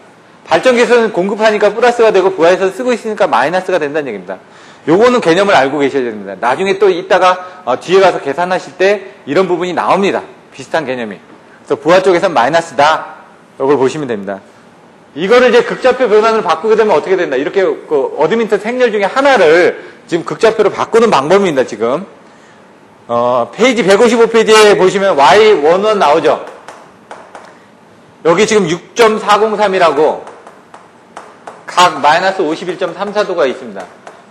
Speaker 1: 발전기에서는 공급하니까 플러스가 되고 부하에서 쓰고 있으니까 마이너스가 된다는 얘기입니다. 요거는 개념을 알고 계셔야 됩니다. 나중에 또 이따가 뒤에 가서 계산하실 때 이런 부분이 나옵니다. 비슷한 개념이. 그래서 부하 쪽에서는 마이너스다. 이걸 보시면 됩니다. 이거를 이제 극좌표 변환을 바꾸게 되면 어떻게 된다. 이렇게 그 어드민턴 생렬 중에 하나를 지금 극좌표로 바꾸는 방법입니다. 지금 페이지 155페이지에 보시면 Y11 나오죠. 여기 지금 6.403이라고 각 마이너스 51.34도가 있습니다.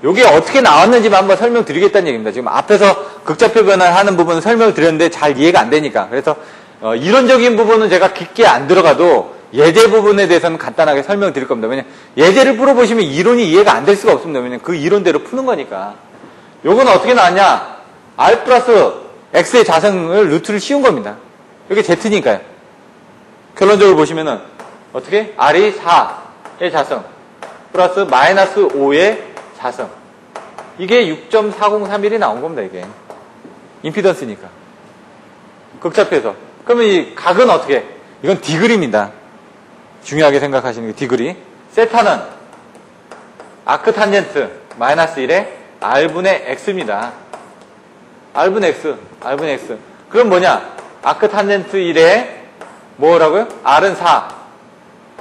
Speaker 1: 이게 어떻게 나왔는지만 한번 설명드리겠다는 얘기입니다. 지금 앞에서 극좌표 변환하는 부분은 설명을 드렸는데 잘 이해가 안 되니까. 그래서 이론적인 부분은 제가 깊게 안 들어가도 예제 부분에 대해서는 간단하게 설명드릴 겁니다. 왜냐면 예제를 풀어보시면 이론이 이해가 안 될 수가 없습니다. 왜냐면 그 이론대로 푸는 거니까. 요건 어떻게 나왔냐? R 플러스 X의 자성을 루트를 씌운 겁니다. 이게 Z니까요. 결론적으로 보시면은 어떻게? R이 4의 자성 플러스 마이너스 5의 자성. 이게 6.4031이 나온 겁니다, 이게. 임피던스니까. 극좌표에서. 그러면 이 각은 어떻게? 이건 디그리입니다. 중요하게 생각하시는 게 디그리. 세타는 아크 탄젠트 마이너스 1에 R분의 X입니다. R분의 X. R분의 X. 그럼 뭐냐? 아크 탄젠트 1에 뭐라고요? R은 4.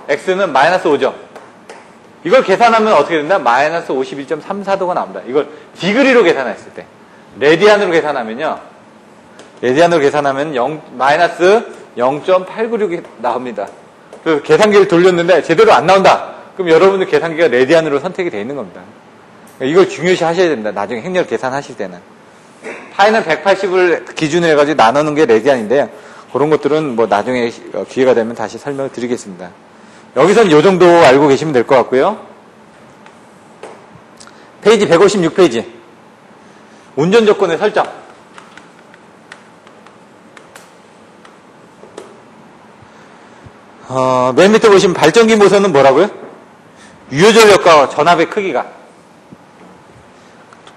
Speaker 1: X는 마이너스 5죠. 이걸 계산하면 어떻게 된다? 마이너스 51.34도가 나옵니다. 이걸 디그리로 계산했을 때. 레디안으로 계산하면요. 레디안으로 계산하면 마이너스 0.896이 나옵니다. 그 계산기를 돌렸는데 제대로 안 나온다. 그럼 여러분들 계산기가 레디안으로 선택이 되어 있는 겁니다. 이걸 중요시 하셔야 됩니다. 나중에 행렬 계산하실 때는. 파이는 180을 기준으로 해가지고 나누는 게 레디안인데요. 그런 것들은 뭐 나중에 기회가 되면 다시 설명을 드리겠습니다. 여기서는 이 정도 알고 계시면 될 것 같고요. 페이지 156페이지. 운전 조건의 설정. 맨 밑에 보시면 발전기 모선은 뭐라고요? 유효전력과 전압의 크기가.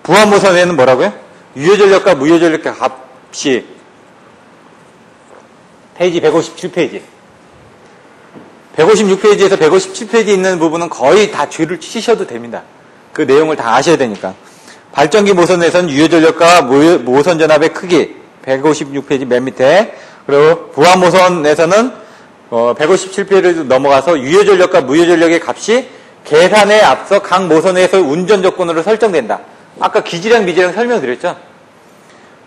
Speaker 1: 부하 모선에는 뭐라고요? 유효전력과 무효전력의 값이. 페이지 157페이지. 156페이지에서 157페이지 있는 부분은 거의 다 줄을 치셔도 됩니다. 그 내용을 다 아셔야 되니까. 발전기 모선에서는 유효전력과 모선 전압의 크기. 156페이지 맨 밑에. 그리고 부하 모선에서는 157페이지를 넘어가서 유효전력과 무효전력의 값이 계산에 앞서 각 모선에서 운전 조건으로 설정된다. 아까 기지량, 미지량 설명드렸죠?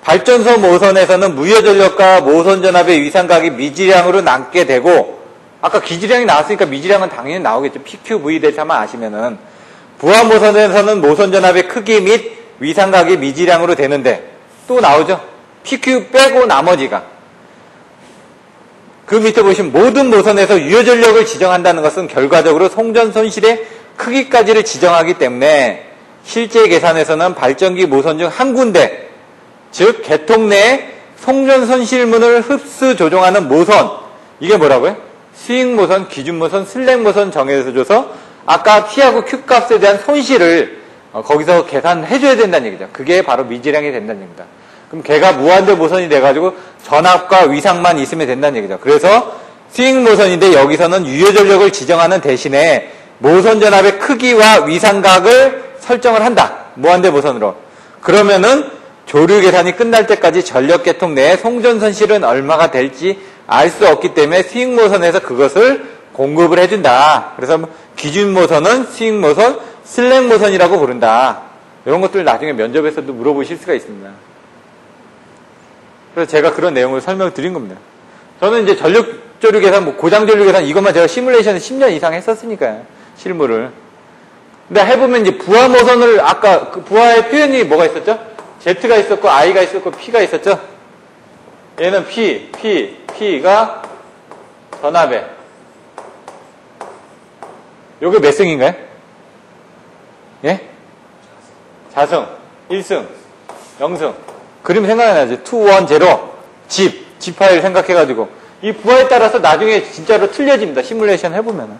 Speaker 1: 발전소 모선에서는 무효전력과 모선 전압의 위상각이 미지량으로 남게 되고, 아까 기지량이 나왔으니까 미지량은 당연히 나오겠죠. PQ, V 델타만 아시면은. 부하 모선에서는 모선 전압의 크기 및 위상각이 미지량으로 되는데, 또 나오죠? PQ 빼고 나머지가. 그 밑에 보시면 모든 모선에서 유효전력을 지정한다는 것은 결과적으로 송전 손실의 크기까지를 지정하기 때문에 실제 계산에서는 발전기 모선 중 한 군데, 즉 개통 내에 송전 손실문을 흡수 조정하는 모선, 이게 뭐라고요? 스윙 모선, 기준 모선, 슬랙 모선 정해서 줘서 아까 T하고 Q 값에 대한 손실을 거기서 계산해줘야 된다는 얘기죠. 그게 바로 미지량이 된다는 얘기입니다. 그럼 걔가 무한대 모선이 돼가지고 전압과 위상만 있으면 된다는 얘기죠. 그래서 스윙 모선인데 여기서는 유효전력을 지정하는 대신에 모선 전압의 크기와 위상각을 설정을 한다. 무한대 모선으로. 그러면은 조류 계산이 끝날 때까지 전력 계통 내에 송전 손실은 얼마가 될지 알 수 없기 때문에 스윙 모선에서 그것을 공급을 해준다. 그래서 기준 모선은 스윙 모선, 슬랙 모선이라고 부른다. 이런 것들 나중에 면접에서도 물어보실 수가 있습니다. 그래서 제가 그런 내용을 설명을 드린 겁니다. 저는 이제 전력 조류 계산, 고장 조류 계산 이것만 제가 시뮬레이션을 10년 이상 했었으니까요. 실무를. 근데 해보면 이제 부하 모선을 아까 그 부하의 표현이 뭐가 있었죠? Z가 있었고 I가 있었고 P가 있었죠? 얘는 P가 전압에. 요게 몇 승인가요? 예? 자승, 1승, 0승. 그림 생각나죠? 2, 1, 0. 집 파일 생각해가지고. 이 부하에 따라서 나중에 진짜로 틀려집니다. 시뮬레이션 해보면은.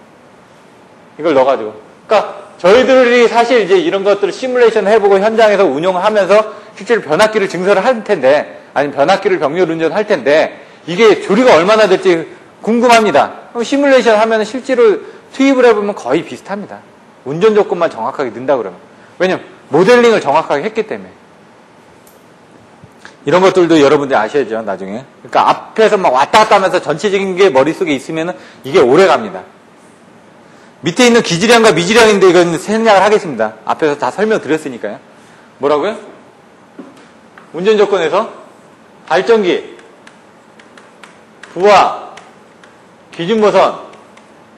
Speaker 1: 이걸 넣어가지고. 그러니까 저희들이 사실 이제 이런 것들을 시뮬레이션 해보고 현장에서 운영을 하면서 실제로 변압기를 증설을 할 텐데, 아니면 변압기를 병렬 운전할 텐데, 이게 조리가 얼마나 될지 궁금합니다. 그럼 시뮬레이션 하면 실제로 투입을 해보면 거의 비슷합니다. 운전 조건만 정확하게 넣는다 그러면. 왜냐면 모델링을 정확하게 했기 때문에. 이런 것들도 여러분들이 아셔야죠, 나중에. 그러니까 앞에서 막 왔다 갔다 하면서 전체적인 게 머릿속에 있으면은 이게 오래 갑니다. 밑에 있는 기지량과 미지량인데 이건 생략을 하겠습니다. 앞에서 다 설명드렸으니까요. 뭐라고요? 운전 조건에서 발전기, 부하, 기준 모선,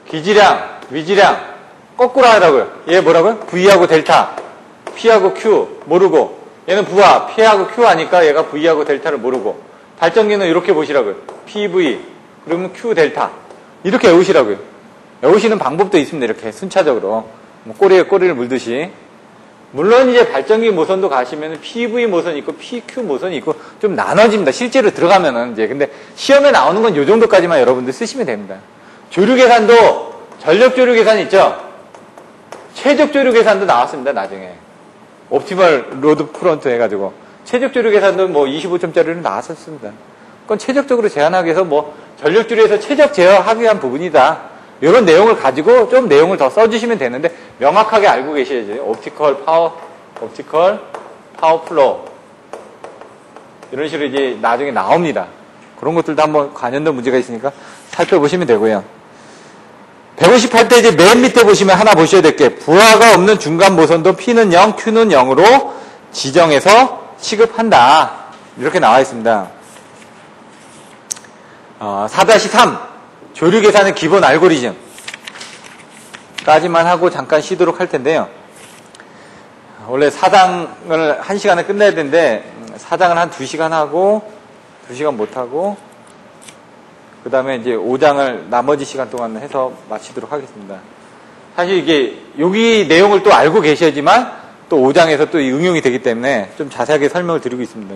Speaker 1: 기지량, 미지량, 거꾸로 하라고요. 얘 뭐라고요? V하고 델타, P하고 Q 모르고, 얘는 부하, P하고 Q 하니까 얘가 V하고 델타를 모르고, 발전기는 이렇게 보시라고요. PV, 그러면 Q 델타. 이렇게 외우시라고요. 외우시는 방법도 있습니다. 이렇게 순차적으로. 뭐 꼬리에 꼬리를 물듯이. 물론 이제 발전기 모선도 가시면 PV 모선이 있고 PQ 모선이 있고 좀 나눠집니다. 실제로 들어가면은 이제. 근데 시험에 나오는 건 요 정도까지만 여러분들 쓰시면 됩니다. 조류 계산도 전력 조류 계산 있죠? 최적 조류 계산도 나왔습니다. 나중에. 옵티멀 로드 프론트 해가지고. 최적 조류 계산도 뭐 25점짜리로 나왔었습니다. 그건 최적적으로 제한하기 위해서 뭐 전력 조류에서 최적 제어하기 위한 부분이다. 이런 내용을 가지고 좀 내용을 더 써주시면 되는데 명확하게 알고 계셔야죠. 옵티컬 파워 플로우 이런 식으로 이제 나중에 나옵니다. 그런 것들도 한번 관련된 문제가 있으니까 살펴보시면 되고요. 158대 이제 맨 밑에 보시면 하나 보셔야 될 게 부하가 없는 중간 모선도 P는 0, Q는 0으로 지정해서 취급한다. 이렇게 나와 있습니다. 4-3 조류 계산의 기본 알고리즘 까지만 하고 잠깐 쉬도록 할 텐데요. 원래 4장을 1시간에 끝내야 되는데 4장을 한 2시간 하고 2시간 못하고 그 다음에 이제 5장을 나머지 시간 동안 해서 마치도록 하겠습니다. 사실 이게 여기 내용을 또 알고 계셔야지만 또 5장에서 또 응용이 되기 때문에 좀 자세하게 설명을 드리고 있습니다.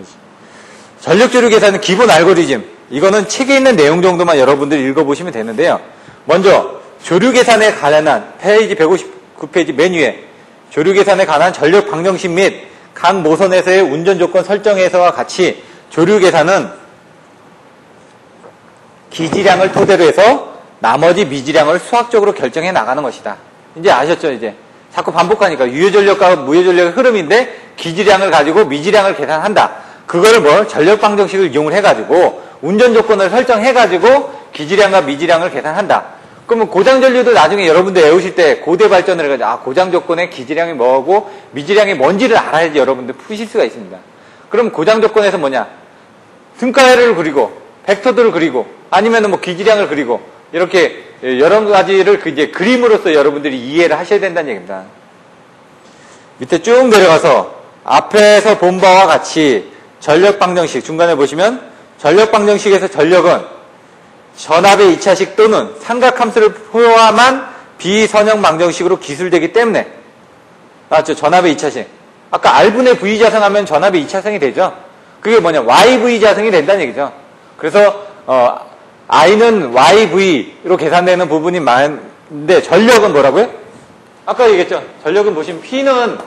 Speaker 1: 전력조류 계산의 기본 알고리즘 이거는 책에 있는 내용 정도만 여러분들이 읽어보시면 되는데요. 먼저 조류 계산에 관련한 페이지 159페이지 맨 위에 조류 계산에 관한 전력 방정식 및 각 모선에서의 운전 조건 설정에서와 같이 조류 계산은 기지량을 토대로 해서 나머지 미지량을 수학적으로 결정해 나가는 것이다. 이제 아셨죠? 이제 자꾸 반복하니까 유효전력과 무효전력의 흐름인데 기지량을 가지고 미지량을 계산한다. 그거를 뭘 전력 방정식을 이용을 해가지고 운전 조건을 설정해가지고 기지량과 미지량을 계산한다. 그러면 고장 전류도 나중에 여러분들 외우실 때 고대 발전을 해가지고 고장 조건의 기지량이 뭐고 미지량이 뭔지를 알아야지 여러분들 푸실 수가 있습니다. 그럼 고장 조건에서 뭐냐? 등가해를 그리고 벡터들을 그리고 아니면은 뭐 기지량을 그리고 이렇게 여러 가지를 이제 그림으로써 여러분들이 이해를 하셔야 된다는 얘기입니다. 밑에 쭉 내려가서 앞에서 본 바와 같이 전력 방정식 중간에 보시면 전력 방정식에서 전력은 전압의 2차식 또는 삼각함수를 포함한 비선형 방정식으로 기술되기 때문에 맞죠? 전압의 2차식. 아까 R분의 V 자승하면 전압의 2차승이 되죠. 그게 뭐냐? YV 자승이 된다는 얘기죠. 그래서 I는 YV로 계산되는 부분이 많은데 전력은 뭐라고요? 아까 얘기했죠. 전력은 보시면 P는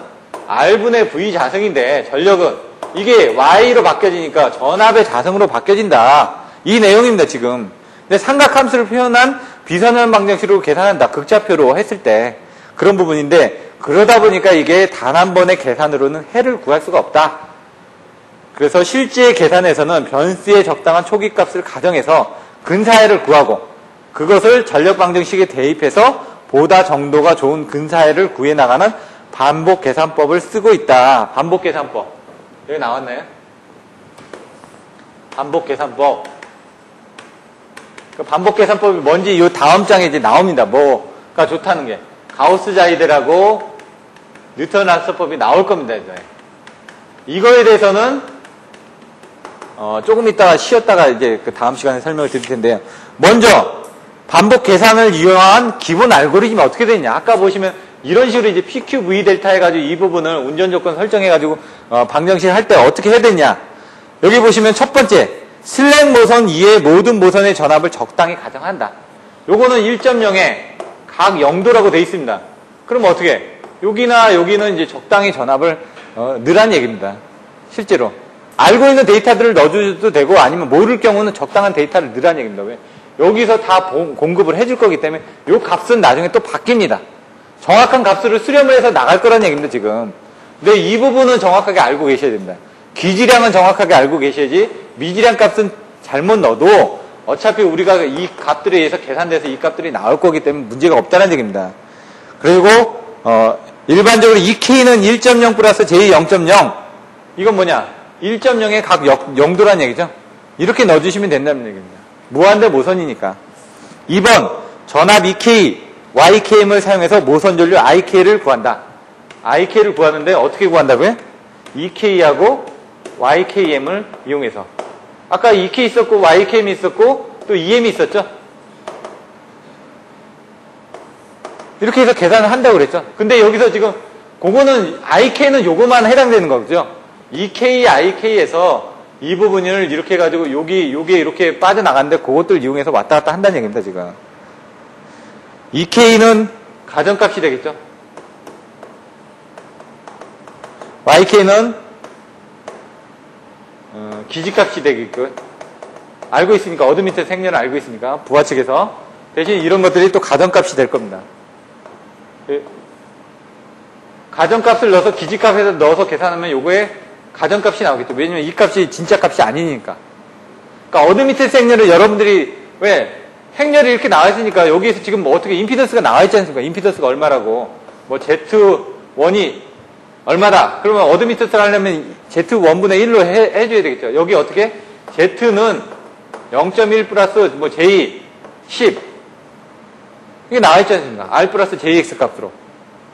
Speaker 1: R분의 V 자승인데 전력은 이게 Y로 바뀌어지니까 전압의 자승으로 바뀌어진다. 이 내용입니다, 지금. 근데 삼각함수를 표현한 비선형 방정식으로 계산한다. 극좌표로 했을 때 그런 부분인데 그러다 보니까 이게 단 한 번의 계산으로는 해를 구할 수가 없다. 그래서 실제 계산에서는 변수의 적당한 초기값을 가정해서 근사해를 구하고 그것을 전력 방정식에 대입해서 보다 정도가 좋은 근사해를 구해 나가는 반복 계산법을 쓰고 있다. 반복 계산법. 여기 나왔나요? 반복 계산법. 그 반복 계산법이 뭔지 이 다음 장에 이제 나옵니다. 뭐가 좋다는 게. 가우스 자이드라고 뉴턴 란서법이 나올 겁니다. 이제. 이거에 대해서는 조금 이따가 쉬었다가 이제 그 다음 시간에 설명을 드릴 텐데요. 먼저 반복 계산을 이용한 기본 알고리즘이 어떻게 되느냐. 아까 보시면 이런 식으로 이제 PQV 델타 해가지고 이 부분을 운전 조건 설정해가지고 방정식 할 때 어떻게 해야 되냐. 여기 보시면 첫 번째 슬랙 모선 이외의 모든 모선의 전압을 적당히 가정한다. 요거는 1.0에 각 0도라고 되어 있습니다. 그럼 어떻게? 여기나 여기는 이제 적당히 전압을 넣으라는 얘기입니다. 실제로. 알고 있는 데이터들을 넣어줘도 되고 아니면 모를 경우는 적당한 데이터를 넣으라는 얘기입니다. 왜? 여기서 다 공급을 해줄 거기 때문에 요 값은 나중에 또 바뀝니다. 정확한 값으로 수렴을 해서 나갈 거라는 얘기입니다, 지금. 근데 이 부분은 정확하게 알고 계셔야 됩니다. 기지량은 정확하게 알고 계셔야지 미지량 값은 잘못 넣어도 어차피 우리가 이 값들에 의해서 계산돼서 이 값들이 나올 거기 때문에 문제가 없다는 얘기입니다. 그리고 일반적으로 EK는 1.0 플러스 J0.0 이건 뭐냐? 1.0에 각 0도라는 얘기죠. 이렇게 넣어주시면 된다는 얘기입니다. 무한대 모선이니까. 2번 전압 EK, YKM을 사용해서 모선 전류 IK를 구한다. IK를 구하는데 어떻게 구한다고요? EK하고 YKM을 이용해서. 아까 EK 있었고 YKM이 있었고 또 EM이 있었죠. 이렇게 해서 계산을 한다고 그랬죠. 근데 여기서 지금 그거는 IK는 요거만 해당되는 거죠. EK, IK에서 이 부분을 이렇게 해가지고 요게 이렇게 빠져나가는데 그것들 이용해서 왔다 갔다 한다는 얘기입니다, 지금. EK는 가정값이 되겠죠. YK는 기지값이 되겠고, 알고 있으니까, 어드미터 생년을 알고 있으니까, 부하 측에서. 대신 이런 것들이 또 가정값이 될 겁니다. 가정값을 넣어서 기지값에서 넣어서 계산하면 요거에 가정값이 나오겠죠. 왜냐면 이 값이 진짜 값이 아니니까. 그러니까 어드미터 생년을 여러분들이 왜 행렬이 이렇게 나와 있으니까 여기에서 지금 뭐 어떻게 임피던스가 나와 있지 않습니까? 임피던스가 얼마라고. 뭐 Z1이 얼마다. 그러면 어드미터스를 하려면 Z1분의 1로 해줘야 되겠죠. 여기 어떻게? Z는 0.1 플러스 뭐 J 10. 이게 나와 있지 않습니까? R 플러스 JX 값으로.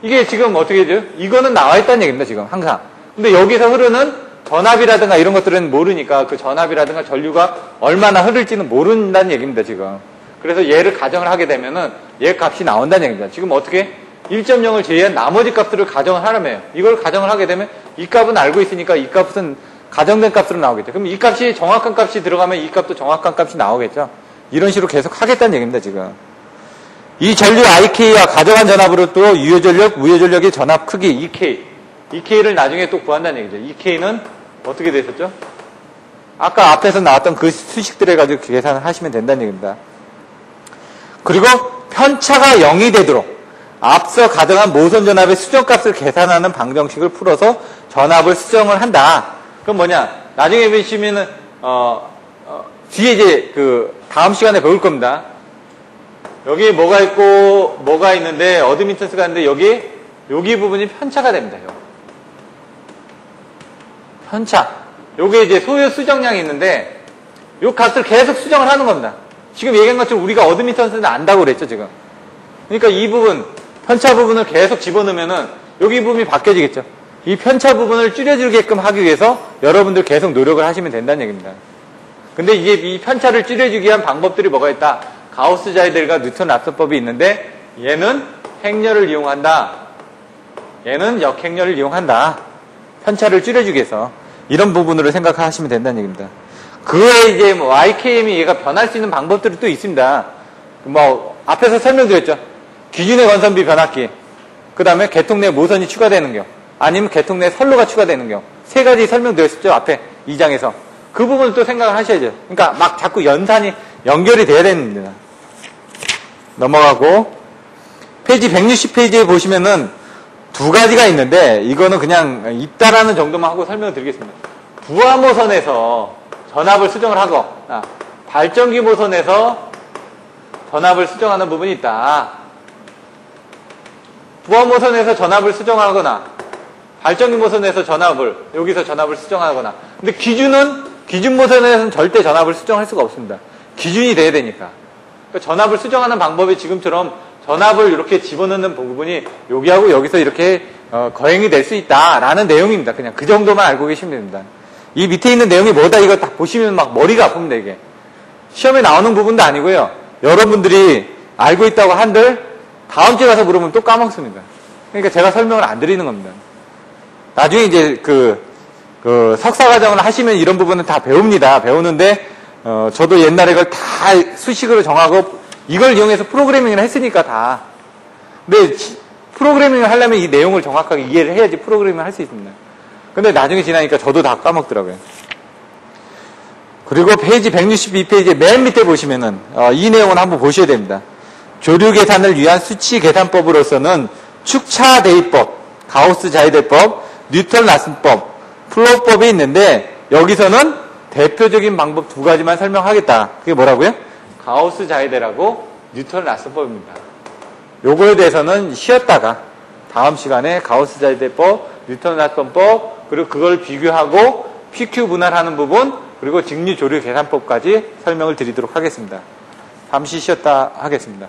Speaker 1: 이게 지금 어떻게 되죠? 이거는 나와 있다는 얘기입니다, 지금. 항상. 근데 여기서 흐르는 전압이라든가 이런 것들은 모르니까 그 전압이라든가 전류가 얼마나 흐를지는 모른다는 얘기입니다, 지금. 그래서 얘를 가정을 하게 되면은 얘 값이 나온다는 얘기입니다. 지금 어떻게? 1.0을 제외한 나머지 값들을 가정을 하려면 이걸 가정을 하게 되면 이 값은 알고 있으니까 이 값은 가정된 값으로 나오겠죠. 그럼 이 값이 정확한 값이 들어가면 이 값도 정확한 값이 나오겠죠. 이런 식으로 계속 하겠다는 얘기입니다, 지금. 이 전류 IK와 가정한 전압으로 또 유효전력, 무효전력의 전압 크기 EK. EK를 나중에 또 구한다는 얘기죠. EK는 어떻게 됐었죠? 아까 앞에서 나왔던 그 수식들을 가지고 계산을 하시면 된다는 얘기입니다. 그리고 편차가 0이 되도록 앞서 가정한 모선 전압의 수정값을 계산하는 방정식을 풀어서 전압을 수정을 한다. 그럼 뭐냐? 나중에 보시면은 뒤에 이제 그 다음 시간에 배울 겁니다. 여기 뭐가 있고 뭐가 있는데 어드미턴스가 있는데 여기 부분이 편차가 됩니다. 편차. 요게 이제 소요 수정량이 있는데 요 값을 계속 수정을 하는 겁니다. 지금 얘기한 것처럼 우리가 어드미턴스는 안다고 그랬죠, 지금. 그러니까 이 부분 편차 부분을 계속 집어넣으면은 여기 부분이 바뀌어지겠죠. 이 편차 부분을 줄여주게끔 하기 위해서 여러분들 계속 노력을 하시면 된다는 얘기입니다. 근데 이게 이 편차를 줄여주기 위한 방법들이 뭐가 있다? 가우스 자이델과 뉴턴 랍선법이 있는데 얘는 행렬을 이용한다. 얘는 역행렬을 이용한다. 편차를 줄여주기 위해서 이런 부분으로 생각하시면 된다는 얘기입니다. 그 외에 이제 뭐 YKM이 얘가 변할 수 있는 방법들이 또 있습니다. 뭐 앞에서 설명드렸죠. 기준의 건선비 변압기, 그 다음에 개통 내 모선이 추가되는 경우, 아니면 개통 내 선로가 추가되는 경우, 세 가지 설명드렸었죠, 앞에 2장에서. 그 부분을 또 생각을 하셔야죠. 그러니까 막 자꾸 연결이 돼야 됩니다. 넘어가고, 페이지 160페이지에 보시면은 두 가지가 있는데, 이거는 그냥 있다라는 정도만 하고 설명을 드리겠습니다. 부하 모선에서 전압을 수정을 하고, 발전기 모선에서 전압을 수정하는 부분이 있다. 부하 모선에서 전압을 수정하거나 발전기 모선에서 여기서 전압을 수정하거나. 근데 기준 모선에서는 절대 전압을 수정할 수가 없습니다. 기준이 돼야 되니까. 그러니까 전압을 수정하는 방법이 지금처럼 전압을 이렇게 집어넣는 부분이 여기하고 여기서 이렇게 거행이 될 수 있다라는 내용입니다. 그냥 그 정도만 알고 계시면 됩니다. 이 밑에 있는 내용이 뭐다 이거 딱 보시면 막 머리가 아픕니다, 이게. 시험에 나오는 부분도 아니고요. 여러분들이 알고 있다고 한들 다음 주에 가서 물으면 또 까먹습니다. 그러니까 제가 설명을 안 드리는 겁니다. 나중에 이제 석사 과정을 하시면 이런 부분은 다 배웁니다. 배우는데, 저도 옛날에 그걸 다 수식으로 정하고 이걸 이용해서 프로그래밍을 했으니까 다. 근데 프로그래밍을 하려면 이 내용을 정확하게 이해를 해야지 프로그래밍을 할 수 있습니다. 근데 나중에 지나니까 저도 다 까먹더라고요. 그리고 페이지 162페이지 맨 밑에 보시면은, 이 내용을 한번 보셔야 됩니다. 조류 계산을 위한 수치 계산법으로서는 축차 대입법, 가우스 자이델법, 뉴턴 라슨법, 플로우법이 있는데 여기서는 대표적인 방법 두 가지만 설명하겠다. 그게 뭐라고요? 가우스 자이델하고 뉴턴 라슨법입니다. 요거에 대해서는 쉬었다가 다음 시간에 가우스 자이델법, 뉴턴 라슨법, 그리고 그걸 비교하고 PQ 분할하는 부분, 그리고 직류 조류 계산법까지 설명을 드리도록 하겠습니다. 잠시 쉬었다 하겠습니다.